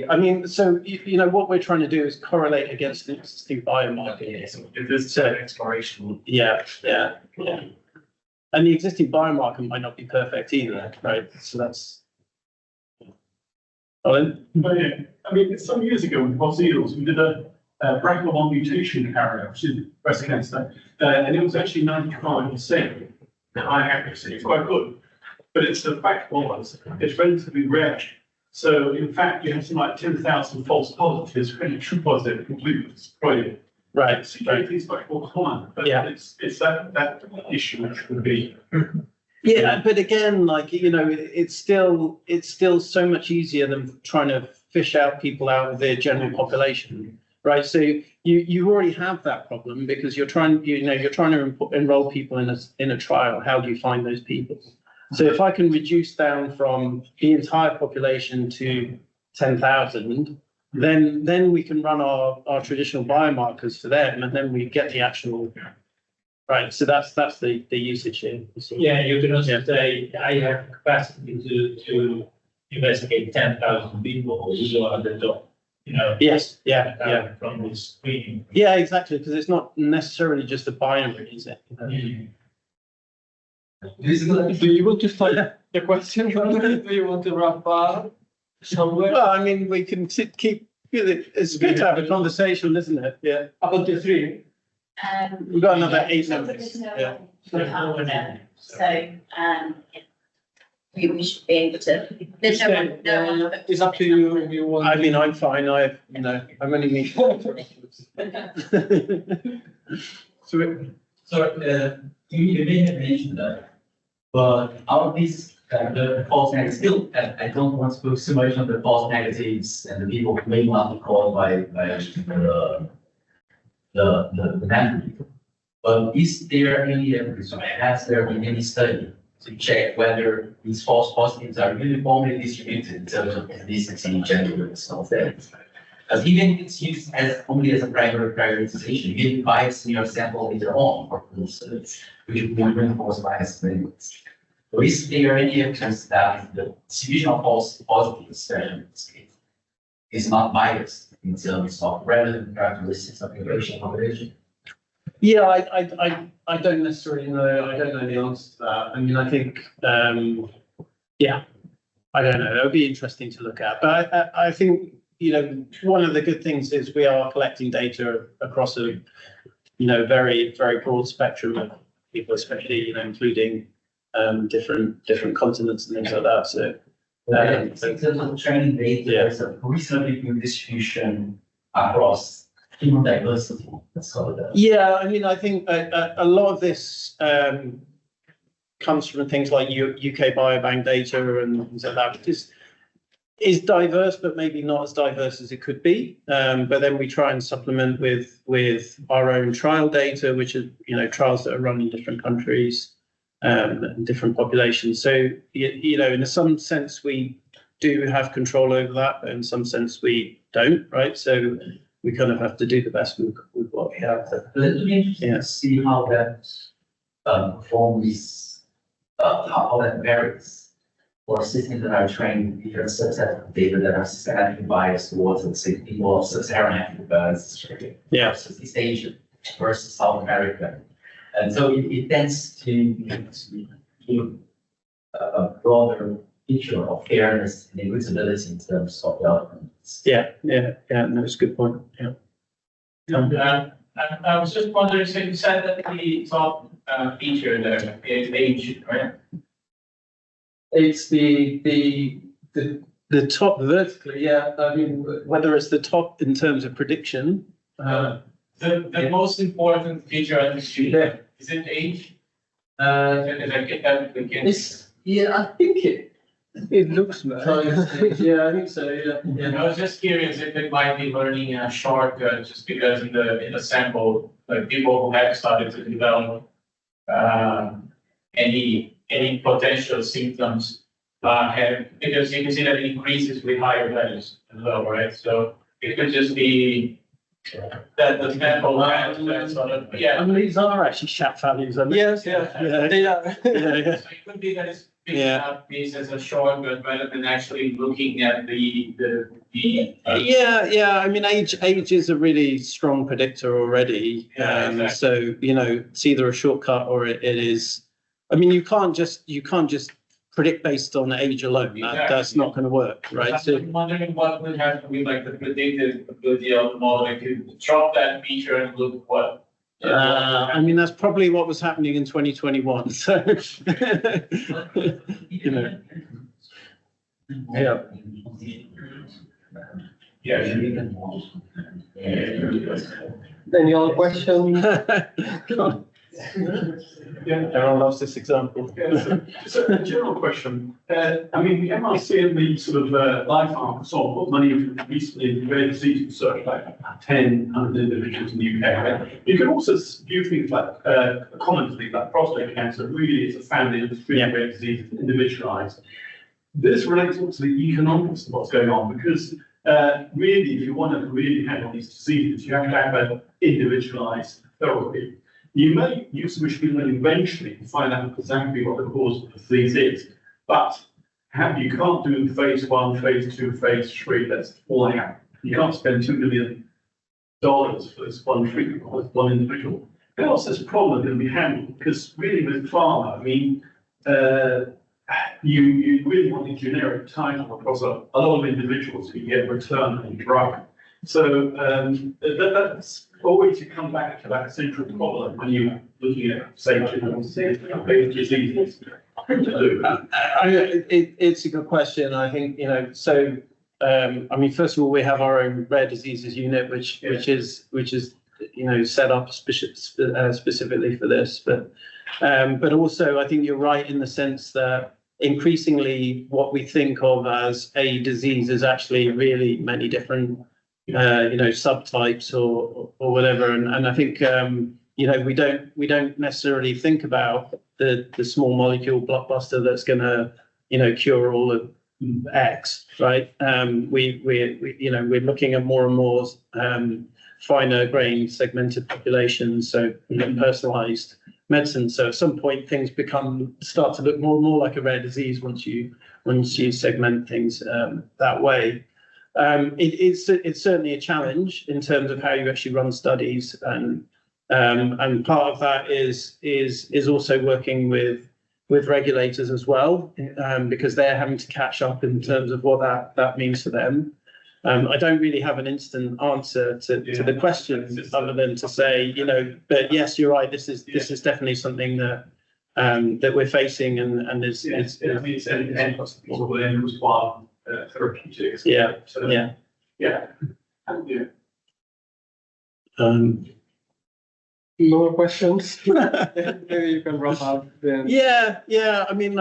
[SPEAKER 2] I mean, so what we're trying to do is correlate against the existing biomarker.
[SPEAKER 5] Okay, so if there's an exploration.
[SPEAKER 2] Yeah. And the existing biomarker might not be perfect either, right? So that's. Colin?
[SPEAKER 3] But yeah, I mean, some years ago with Bosseals, we did a BRCA1 mutation carrier, which is breast cancer, and it was actually 95% high accuracy. It's quite good. But the fact was, it's relatively rare. So in fact, you have something like 10,000 false positives when true positive completely destroyed.
[SPEAKER 2] Right.
[SPEAKER 3] Security is much more common, but
[SPEAKER 2] Yeah.
[SPEAKER 3] it's that issue which would be.
[SPEAKER 2] Yeah, but again, like it's still so much easier than trying to fish out people out of their general population, right? So you already have that problem because you're trying to enroll people in a trial. How do you find those people? So if I can reduce down from the entire population to 10,000, then we can run our traditional biomarkers for them, and then we get the actual. Right, so that's the usage here.
[SPEAKER 4] Yeah, you can also say, I have capacity to investigate 10,000 people who are the top,
[SPEAKER 2] Yes, yeah.
[SPEAKER 4] from this screen.
[SPEAKER 2] Yeah, exactly, because it's not necessarily just a binary, is it?
[SPEAKER 1] Do you want to start the question? Do you want to wrap up somewhere?
[SPEAKER 2] Well, I mean, we can keep. It's good to have a conversation, isn't it? Yeah.
[SPEAKER 1] About the three.
[SPEAKER 2] We've got another 8
[SPEAKER 6] So
[SPEAKER 2] minutes.
[SPEAKER 6] there's no
[SPEAKER 2] Yeah.
[SPEAKER 6] one after. So, we should be able to, there's no one.
[SPEAKER 1] It's up to you if you want.
[SPEAKER 2] I mean, I'm fine. I'm only me.
[SPEAKER 5] You may have mentioned that, but out of these the false negatives, still, I don't want to focus too much on the false negatives and the people who may not be called by the memory. But is there any evidence, or has there been any study to check whether these false positives are uniformly distributed in terms of ethnicity, gender, and stuff like that? Because even if it's used only as a primary prioritization, you can bias in your sample later on, for instance, which would be reinforced bias. So is there any evidence that the distribution of false positives, especially in this case, is not biased in terms of relevant characteristics of the patient population?
[SPEAKER 2] Yeah, I don't necessarily know. I don't know the answer to that. I mean, I think, yeah, I don't know. It would be interesting to look at. But I think, one of the good things is we are collecting data across a, very, very broad spectrum of people, especially, including different continents and things like that. So,
[SPEAKER 5] In terms of training data, there's a reasonably good distribution across human diversity. Let's call it that.
[SPEAKER 2] yeah, I mean, I think a lot of this comes from things like UK Biobank data and things like that, which is diverse, but maybe not as diverse as it could be. But then we try and supplement with our own trial data, which are trials that are run in different countries and different populations. So in some sense we do have control over that, but in some sense we don't, right? So we kind of have to do the best with what we have.
[SPEAKER 5] But it'll be interesting to see how that performs, how that varies for systems that are trained with different subsets of data that are systematically biased towards, let's say, people of sub-Saharan Africa, versus East Asia versus South America. And so it tends to give a broader picture of fairness and equitability in terms of development.
[SPEAKER 2] Yeah, no, it's a good point. Yeah.
[SPEAKER 4] I was just wondering, so you said that the top feature there is age, right?
[SPEAKER 2] It's the top vertically, yeah. I mean, whether it's the top in terms of prediction.
[SPEAKER 4] The most important feature I think is it age? Did I get that again?
[SPEAKER 2] I think it looks nice. Yeah, I think so. Yeah.
[SPEAKER 4] I was just curious if it might be learning a shortcut, just because in the sample, like people who have started to develop any potential symptoms because you can see that it increases with higher values as well, right? So it could just be that the sample has that sort of,
[SPEAKER 2] I mean, these are actually SHAP values.
[SPEAKER 1] Yes,
[SPEAKER 2] yeah.
[SPEAKER 1] data.
[SPEAKER 4] So it could be that it's picking up this as a shortcut rather than actually looking at the
[SPEAKER 2] Yeah. I mean, age is a really strong predictor already.
[SPEAKER 4] Exactly.
[SPEAKER 2] So it's either a shortcut or it is. I mean, you can't just predict based on age alone.
[SPEAKER 4] Exactly.
[SPEAKER 2] That's not going to work, right? So,
[SPEAKER 4] I'm wondering what would happen with like the predictive ability of the model. If you drop that feature and look what.
[SPEAKER 2] I mean, that's probably what was happening in 2021. So, Yeah.
[SPEAKER 1] Any other question?
[SPEAKER 2] Everyone loves this example.
[SPEAKER 3] So a general question. I mean, the MRC and the sort of BioPharmaceuticals sort of put money into recently in rare disease research, like 100 individuals in the UK. Right? You can also view things like common things like prostate cancer. Really, it's a family of three rare diseases, individualized. This relates also to the economics of what's going on, because really, if you want to really handle these diseases, you have to have an individualized therapy. You may use machine learning eventually to find out exactly what the cause of the disease is, but you can't do phase 1, phase 2, phase 3. That's falling out. You can't spend $2 million for this one treatment or this one individual. But also, this problem can be handled because really with pharma, I mean, you really want a generic title across a lot of individuals who get return on drug. So that's always you come back to that central problem when you're looking at, say, diseases.
[SPEAKER 2] It's a good question. I think, so, I mean, first of all, we have our own rare diseases unit, which is set up specifically for this. But also, I think you're right in the sense that increasingly what we think of as a disease is actually really many different subtypes or whatever, and I think we don't necessarily think about the small molecule blockbuster that's going to cure all of X, right? We're looking at more and more finer grained segmented populations, so personalized medicine. So at some point things start to look more and more like a rare disease once you segment things that way. It's certainly a challenge in terms of how you actually run studies, and part of that is also working with regulators as well, because they're having to catch up in terms of what that means to them. I don't really have an instant answer to the question other than to say, you know, but yes, you're right. This is definitely something that we're facing, and is
[SPEAKER 3] It's one therapeutics.
[SPEAKER 2] yeah.
[SPEAKER 3] So,
[SPEAKER 2] Yeah.
[SPEAKER 3] yeah. Yeah.
[SPEAKER 1] More questions? Maybe you can wrap up then.
[SPEAKER 2] Yeah. I mean,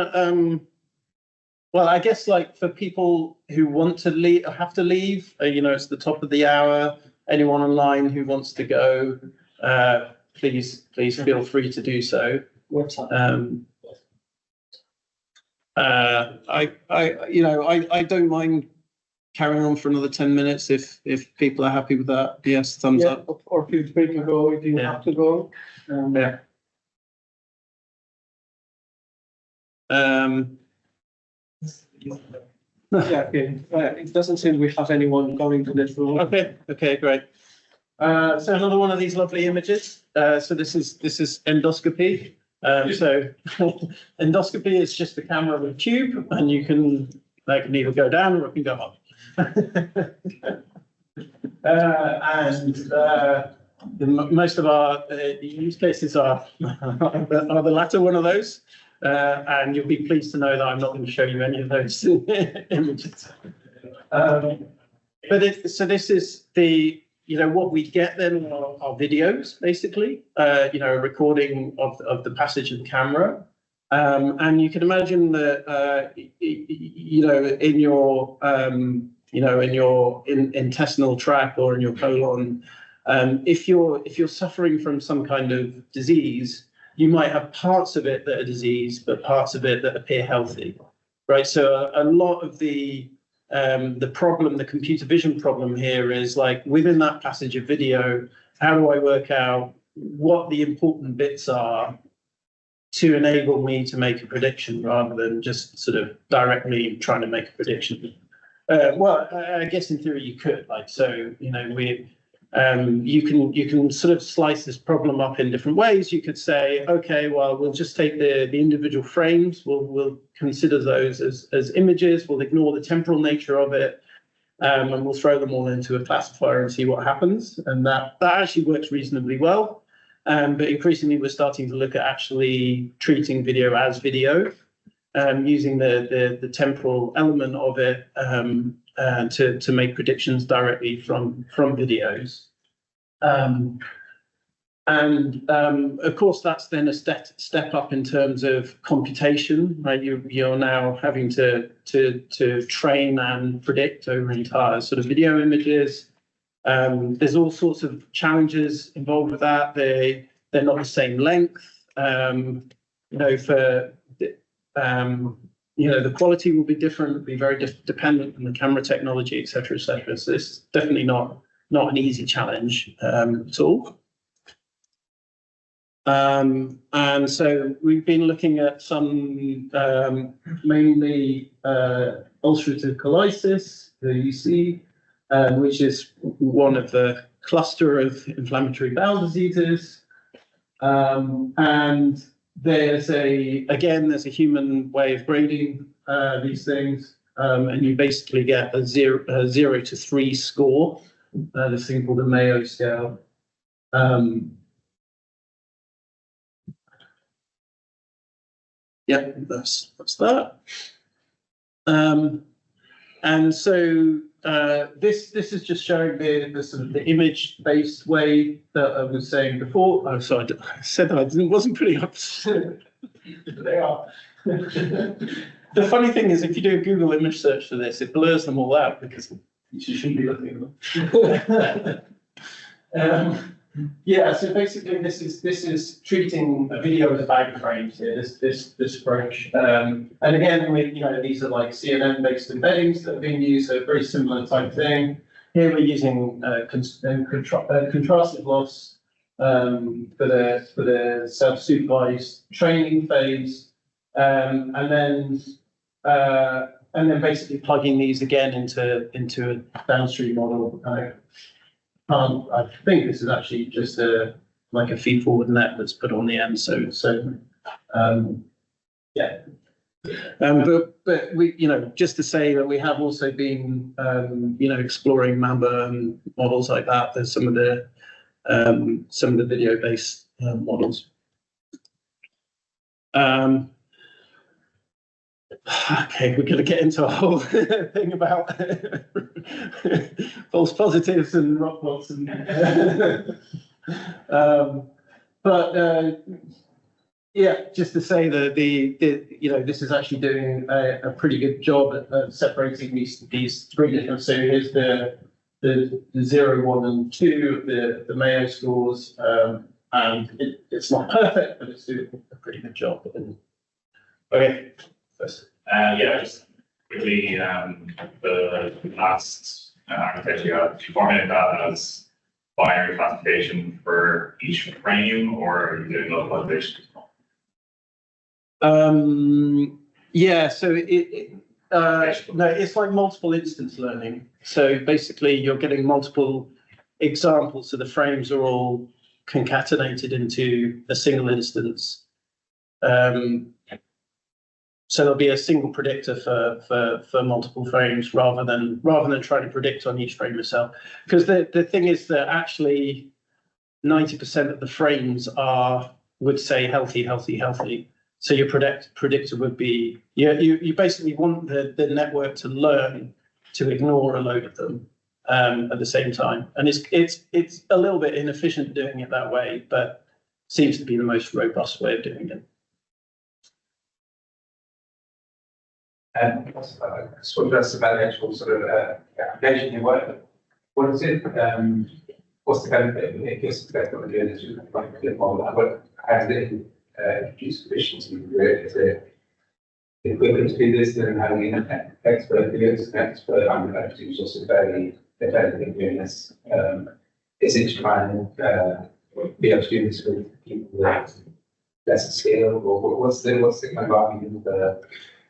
[SPEAKER 2] well, I guess like for people who want to leave, have to leave, you know, it's the top of the hour. Anyone online who wants to go, please feel free to do so.
[SPEAKER 1] Website.
[SPEAKER 2] I don't mind carrying on for another 10 minutes if people are happy with that. Yes, thumbs
[SPEAKER 1] Yeah,
[SPEAKER 2] up.
[SPEAKER 1] or feel free to go if you
[SPEAKER 2] Yeah.
[SPEAKER 1] have to go.
[SPEAKER 2] Yeah.
[SPEAKER 1] Yeah, okay. It doesn't seem we have anyone coming to this room.
[SPEAKER 2] Okay, great. So another one of these lovely images. So this is endoscopy. So endoscopy is just a camera with a tube, and you can either go down or it can go up. Most of our use cases are the latter one of those. And you'll be pleased to know that I'm not going to show you any of those images. So this is what we get then are videos, basically, a recording of the passage of the camera. And you can imagine that, in your, in your intestinal tract or in your colon, if you're suffering from some kind of disease, you might have parts of it that are diseased, but parts of it that appear healthy, right? So a lot of the problem, the computer vision problem here is like within that passage of video, how do I work out what the important bits are to enable me to make a prediction rather than just sort of directly trying to make a prediction? Well, I guess in theory you could, you can sort of slice this problem up in different ways. You could say, okay, well, we'll just take the individual frames. We'll consider those as images. We'll ignore the temporal nature of it, and we'll throw them all into a classifier and see what happens. And that actually works reasonably well. But increasingly, we're starting to look at actually treating video as video, using the temporal element of it to make predictions directly from videos. Of course, that's then a step up in terms of computation, right? You're now having to train and predict over entire sort of video images. There's all sorts of challenges involved with that. They're not the same length. The quality will be different, it'll be very dependent on the camera technology, et cetera, et cetera. So this is definitely not an easy challenge at all. And so we've been looking at some mainly ulcerative colitis, the UC, which is one of the cluster of inflammatory bowel diseases. And there's a human way of grading these things, and you basically get a 0 to 3 score. This thing called the Mayo scale. Yeah, that's that. And so this is just showing the sort of the image-based way that I was saying before. Oh, sorry, I said that I wasn't putting up. They are. The funny thing is, if you do a Google image search for this, it blurs them all out because you shouldn't be looking at them. Yeah, so basically this is treating a video as bag frames here, this approach. And again, these are like CNN-based embeddings that are being used, so very similar type thing. Here we're using contrastive loss for the self-supervised training phase. And then and then basically plugging these again into a downstream model. I think this is actually just like a feed forward net that's put on the end. Yeah. But we, just to say that we have also been, exploring Mamba and models like that. There's some of the video-based models. Okay, we're going to get into a whole thing about false positives and rock plots, yeah, just to say that this is actually doing a pretty good job at separating these three different. So here's the 0, 1, and 2 of the Mayo scores, and it's not perfect, but it's doing a pretty good job. Okay, first.
[SPEAKER 7] Just quickly, the last architecture, do you format that as binary classification for each frame, or are you doing localization?
[SPEAKER 2] Yeah, so no, it's like multiple instance learning. So basically, you're getting multiple examples, so the frames are all concatenated into a single instance. So there'll be a single predictor for multiple frames rather than trying to predict on each frame itself. Because the thing is that actually 90% of the frames would say healthy, healthy, healthy. So your predictor would be, you basically want the network to learn to ignore a load of them at the same time. And it's a little bit inefficient doing it that way, but seems to be the most robust way of doing it.
[SPEAKER 8] And I suppose that's about the actual sort of application you work. What is it? What's the benefit? I guess that's what we're doing is you're trying to get more of that. But how does it introduce efficiency? Is it equivalent to do this than having an expert videos, an expert who's also fairly been doing this? Is it to try and be able to do this with people with less scale, or what's the kind of argument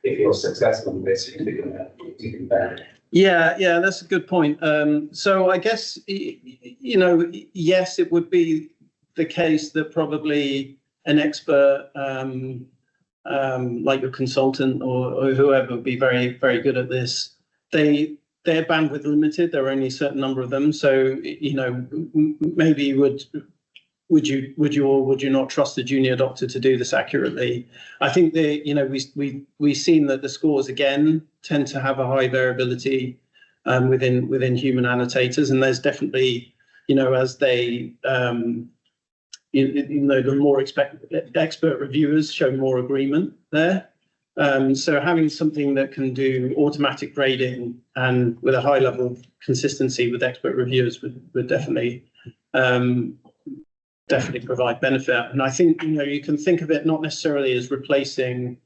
[SPEAKER 8] if you're successful with this, you can better?
[SPEAKER 2] Yeah, that's a good point. So I guess, yes, it would be the case that probably an expert, like your consultant or whoever, would be very, very good at this. Their bandwidth limited. There are only a certain number of them. So, maybe would you or would you not trust a junior doctor to do this accurately? I think we've seen that the scores again tend to have a high variability within human annotators, and there's definitely, as they the more expert reviewers show more agreement there. So having something that can do automatic grading and with a high level of consistency with expert reviewers would definitely provide benefit. And I think, you can think of it not necessarily as replacing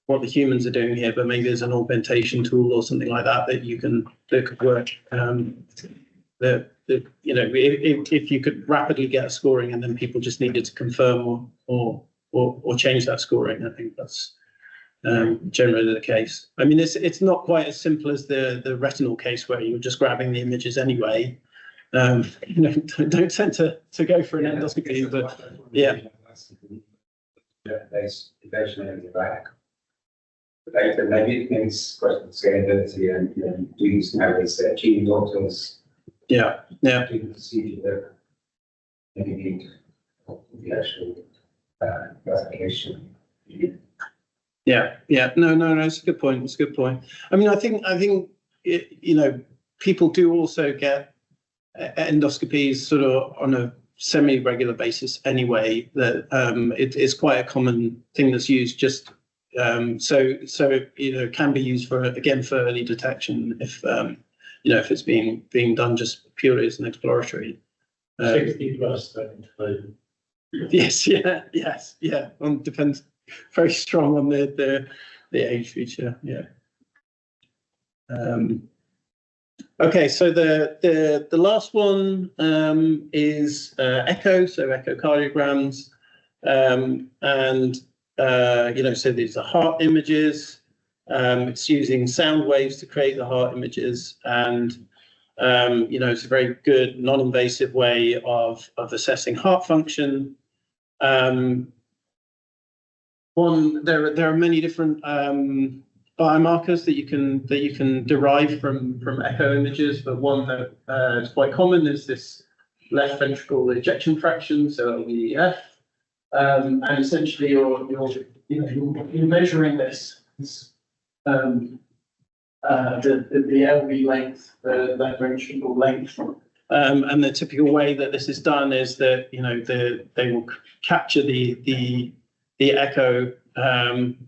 [SPEAKER 2] what the humans are doing here, but maybe as an augmentation tool or something like that that could work. If you could rapidly get a scoring and then people just needed to confirm or change that scoring, I think that's generally the case. I mean, it's not quite as simple as the retinal case where you're just grabbing the images anyway. Don't tend to go for an endoscopy, but yeah.
[SPEAKER 8] There's eventually back. But maybe it's question of scalability and do you nowadays achieve doctors?
[SPEAKER 2] Yeah.
[SPEAKER 8] Do the procedure that maybe need the actual classification.
[SPEAKER 2] Yeah. No, it's a good point. I mean, I think people do also get endoscopies sort of on a semi-regular basis anyway. That it's quite a common thing that's used. Just so can be used for early detection if if it's being done just purely as an exploratory.
[SPEAKER 3] 60 plus.
[SPEAKER 2] Yes. Depends. Very strong on the age feature. Yeah. Okay, so the last one is echo, so echocardiograms, and so these are heart images. It's using sound waves to create the heart images, and it's a very good non-invasive way of assessing heart function. There are many different biomarkers that you can derive from echo images, but one that is quite common is this left ventricle ejection fraction, so LVEF, and essentially you're measuring this the LV length, the left ventricle length. And the typical way that this is done is that they will capture the echo.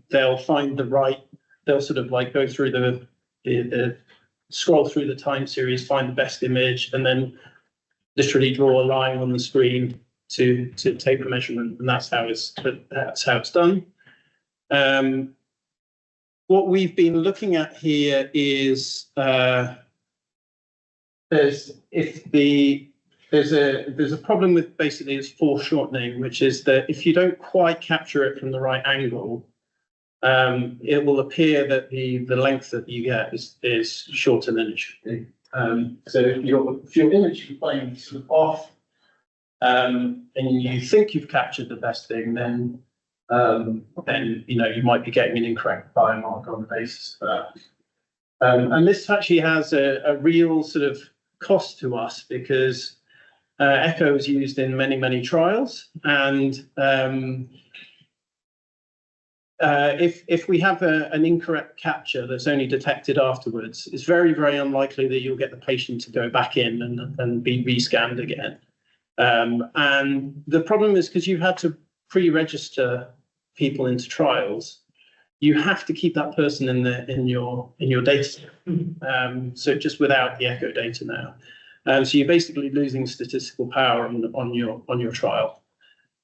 [SPEAKER 2] They'll find the right. They'll sort of like go through the scroll through the time series, find the best image, and then literally draw a line on the screen to take the measurement, and that's how it's done. What we've been looking at here is there's a problem with basically this foreshortening, which is that if you don't quite capture it from the right angle, it will appear that the length that you get is shorter than it should be. So if your image plane is sort of off, and you think you've captured the best thing, then you might be getting an incorrect biomarker on the basis of that. And this actually has a real sort of cost to us, because echo is used in many trials, and if we have an incorrect capture that's only detected afterwards, it's very unlikely that you'll get the patient to go back in and be rescanned again. And the problem is, because you've had to pre-register people into trials, you have to keep that person in your data. So just without the echo data now, so you're basically losing statistical power on your trial.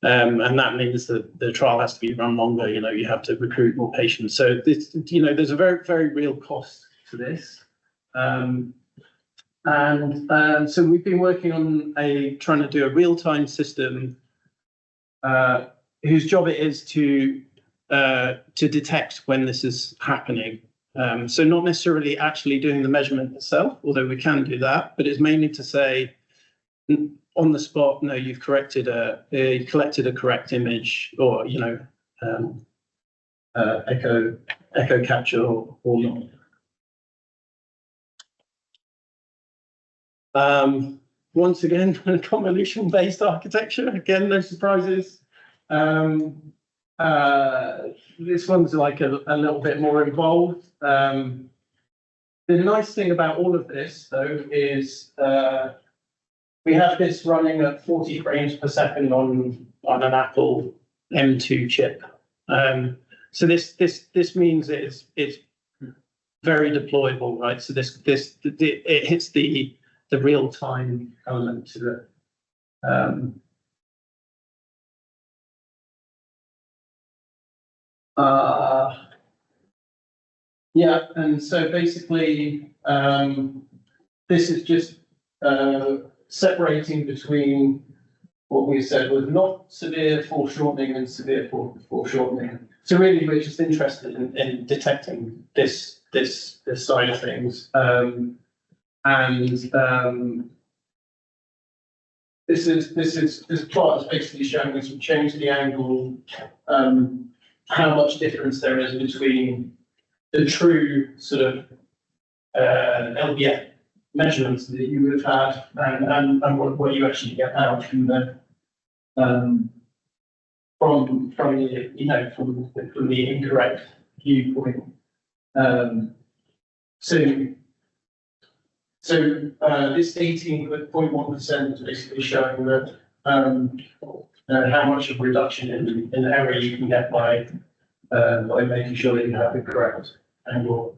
[SPEAKER 2] And that means that the trial has to be run longer. You have to recruit more patients. So this, there's a very real cost to this. So we've been working on trying to do a real-time system whose job it is to detect when this is happening. So not necessarily actually doing the measurement itself, although we can do that, but it's mainly to say, on the spot, no, you've collected a correct image, or echo capture or not. Once again, convolution-based architecture. Again, no surprises. This one's like a little bit more involved. The nice thing about all of this, though, is we have this running at 40 frames per second on an Apple M2 chip. So this means it's very deployable, right? So it hits the real time element to it. Yeah, and so basically, this is just separating between what we said was not severe foreshortening and severe foreshortening. So really, we're just interested in detecting this side of things, this plot is basically showing us we change the angle, how much difference there is between the true sort of LBF measurements that you would have had and what you actually get out from the from the incorrect viewpoint. So this 18.1% is basically showing that how much of reduction in error you can get by making sure that you have the correct angle.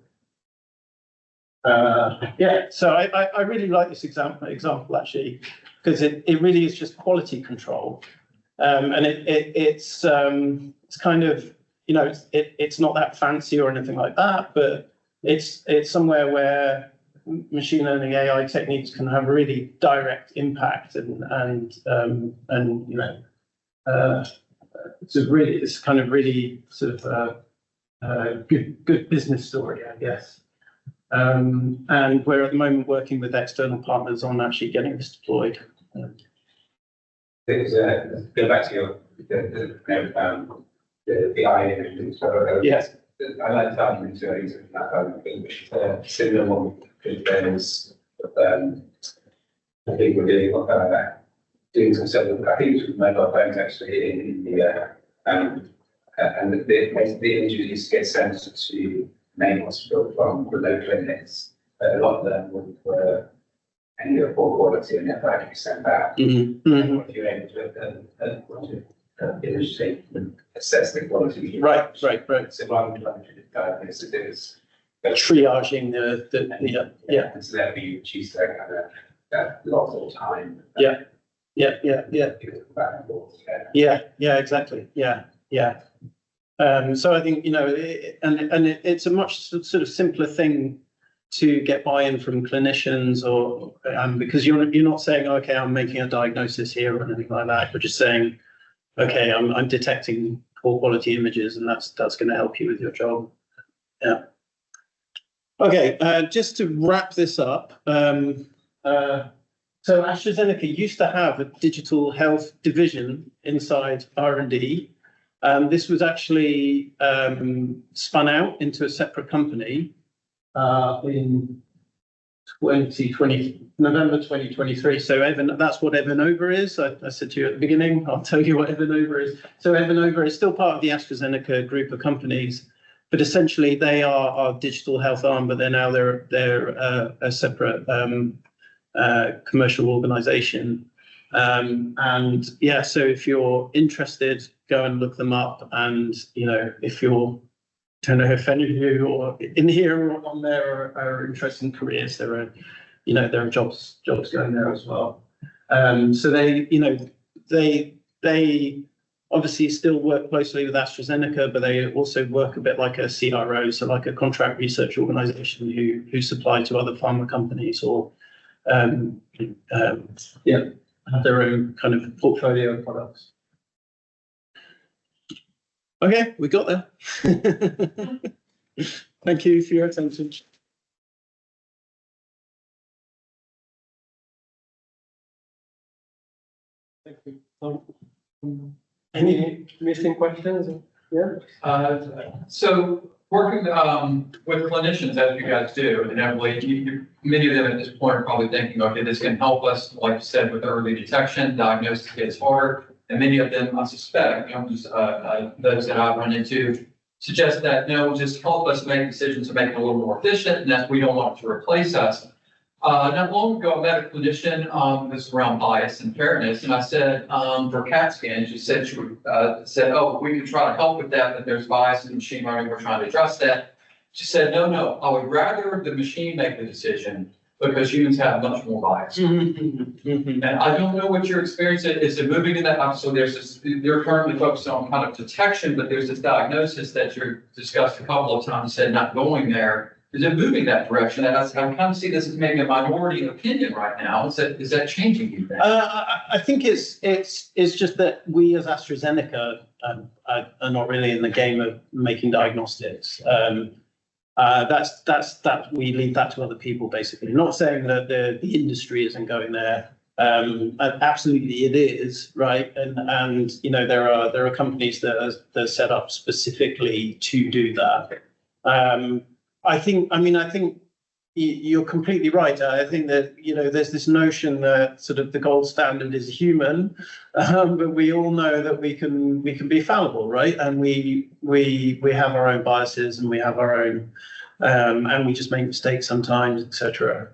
[SPEAKER 2] Yeah, so I really like this example actually, because it really is just quality control, and it's kind of, it's not that fancy or anything like that, but it's somewhere where machine learning AI techniques can have really direct impact, and it's kind of really sort of good business story, I guess. And we're at the moment working with external partners on actually getting this deployed.
[SPEAKER 8] Go back to your the eye imaging. So
[SPEAKER 2] Yes.
[SPEAKER 8] I like the argument to using that similar one because there's I think we're doing some stuff with, I think it's with mobile phones actually in India, and the images used to get sent to main hospital from remote clinics. A lot of them were anywhere poor quality and never actually sent back.
[SPEAKER 2] Mm-hmm.
[SPEAKER 8] If you're able to illustrate and assess the quality.
[SPEAKER 2] Right.
[SPEAKER 8] So rather than trying to diagnose it, is
[SPEAKER 2] Triaging yeah.
[SPEAKER 8] And so that we reduce that loss of time.
[SPEAKER 2] Yeah.
[SPEAKER 8] Back and forth,
[SPEAKER 2] Yeah, exactly. Yeah. So I think, it's a much sort of simpler thing to get buy-in from clinicians or because you're not saying, okay, I'm making a diagnosis here or anything like that. You're just saying, okay, I'm detecting poor quality images and that's going to help you with your job. Yeah. Okay, just to wrap this up. So AstraZeneca used to have a digital health division inside R&D. This was actually spun out into a separate company in November 2023. So that's what Evanova is. I said to you at the beginning, I'll tell you what Evanova is. So Evanova is still part of the AstraZeneca group of companies, but essentially they are our digital health arm, but they're a separate commercial organization. And yeah, so if you're interested, go and look them up. And, if you're, don't know if any of you or in here or on there are interested in careers, there are jobs going there as well. So they obviously still work closely with AstraZeneca, but they also work a bit like a CRO, so like a contract research organization who supply to other pharma companies or have their own kind of portfolio of products. Okay, we got there. Thank you for your attention. Thank you. Any missing questions? Yeah.
[SPEAKER 9] So working with clinicians, as you guys do, inevitably, many of them at this point are probably thinking, okay, this can help us, like you said, with early detection, diagnosis gets harder. And many of them, I suspect, those that I've run into, suggest that, just help us make decisions to make it a little more efficient, and that we don't want it to replace us. Not long ago, I met a clinician, this is around bias and fairness, and I said, for CAT scans, she said, oh, we can try to help with that there's bias in machine learning, we're trying to address that. She said, no, I would rather the machine make the decision because humans have much more bias. And I don't know what your experience is. Is it moving in that? So you're currently focused on kind of detection, but there's this diagnosis that you're discussed a couple of times, said not going there. Is it moving that direction? And I kind of see this as maybe a minority opinion right now. Is that changing you think?
[SPEAKER 2] I think it's just that we as AstraZeneca are not really in the game of making diagnostics. That we leave that to other people, basically. Not saying that the industry isn't going there. Absolutely, it is, right? And there are companies that are set up specifically to do that. I think you're completely right. I think that there's this notion that sort of the gold standard is human, but we all know that we can be fallible, right? And we have our own biases and we have our own, and we just make mistakes sometimes, etc.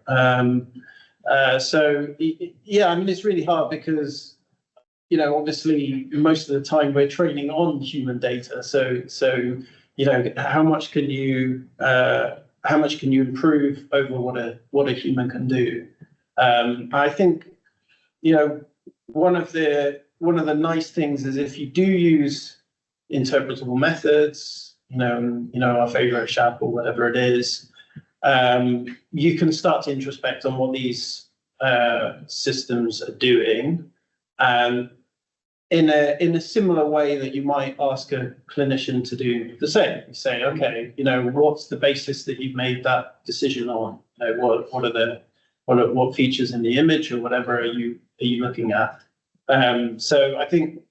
[SPEAKER 2] So yeah, it's really hard because obviously most of the time we're training on human data. So how much can you improve over what a human can do? I think one of the nice things is if you do use interpretable methods, our favorite SHAP or whatever it is, you can start to introspect on what these systems are doing. in a similar way that you might ask a clinician to do the same. You say, okay, what's the basis that you've made that decision on? What features in the image or whatever are you looking at? So I think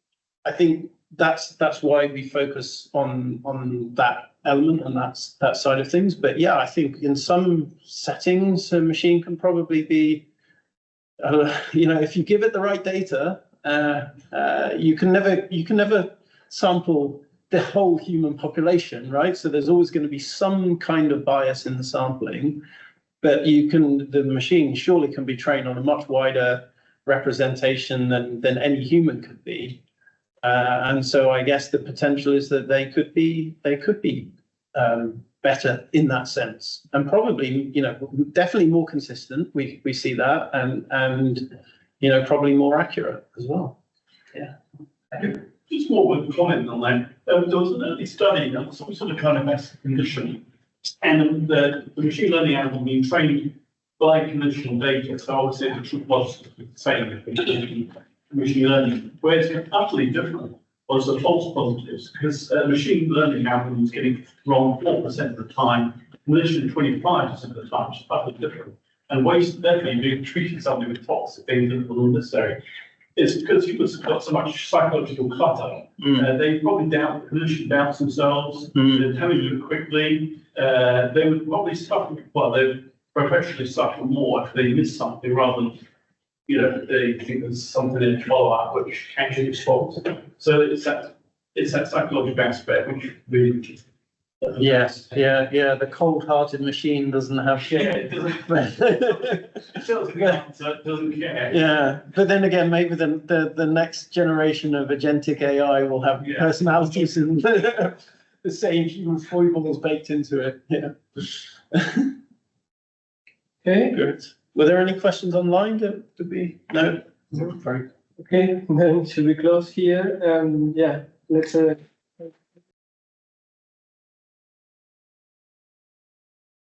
[SPEAKER 2] that's why we focus on that element and that side of things. But yeah, I think in some settings, a machine can probably be, if you give it the right data, you can never sample the whole human population, right? So there's always going to be some kind of bias in the sampling, but the machine surely can be trained on a much wider representation than any human could be. And so I guess the potential is that they could be better in that sense, and probably, definitely more consistent. We see that, and probably more accurate as well. Yeah.
[SPEAKER 3] Just more of a comment on that. There was an early study on some sort of kind of massive condition, and the machine learning algorithm being trained by clinician data. So obviously the truth was the same machine learning, whereas it's utterly different was the false positives, because machine learning algorithm is getting wrong 4% of the time, clinician 25% of the time, which is utterly different. And ways definitely being treating somebody with toxic things that are unnecessary. It's because people have got so much psychological clutter. They probably clinician doubts themselves, they're telling you quickly. They would probably suffer, they professionally suffer more if they miss something rather than, they think there's something in follow-up which actually is false. So it's that psychological aspect which really.
[SPEAKER 2] Yes, yeah. The cold-hearted machine doesn't have.
[SPEAKER 3] It doesn't care.
[SPEAKER 2] Yeah, but then again, maybe the next generation of agentic AI will have personalities and the same human foibles baked into it. Yeah. Okay, good. Were there any questions online? Did we? No. Sorry.
[SPEAKER 1] Okay, then should we close here? Yeah, let's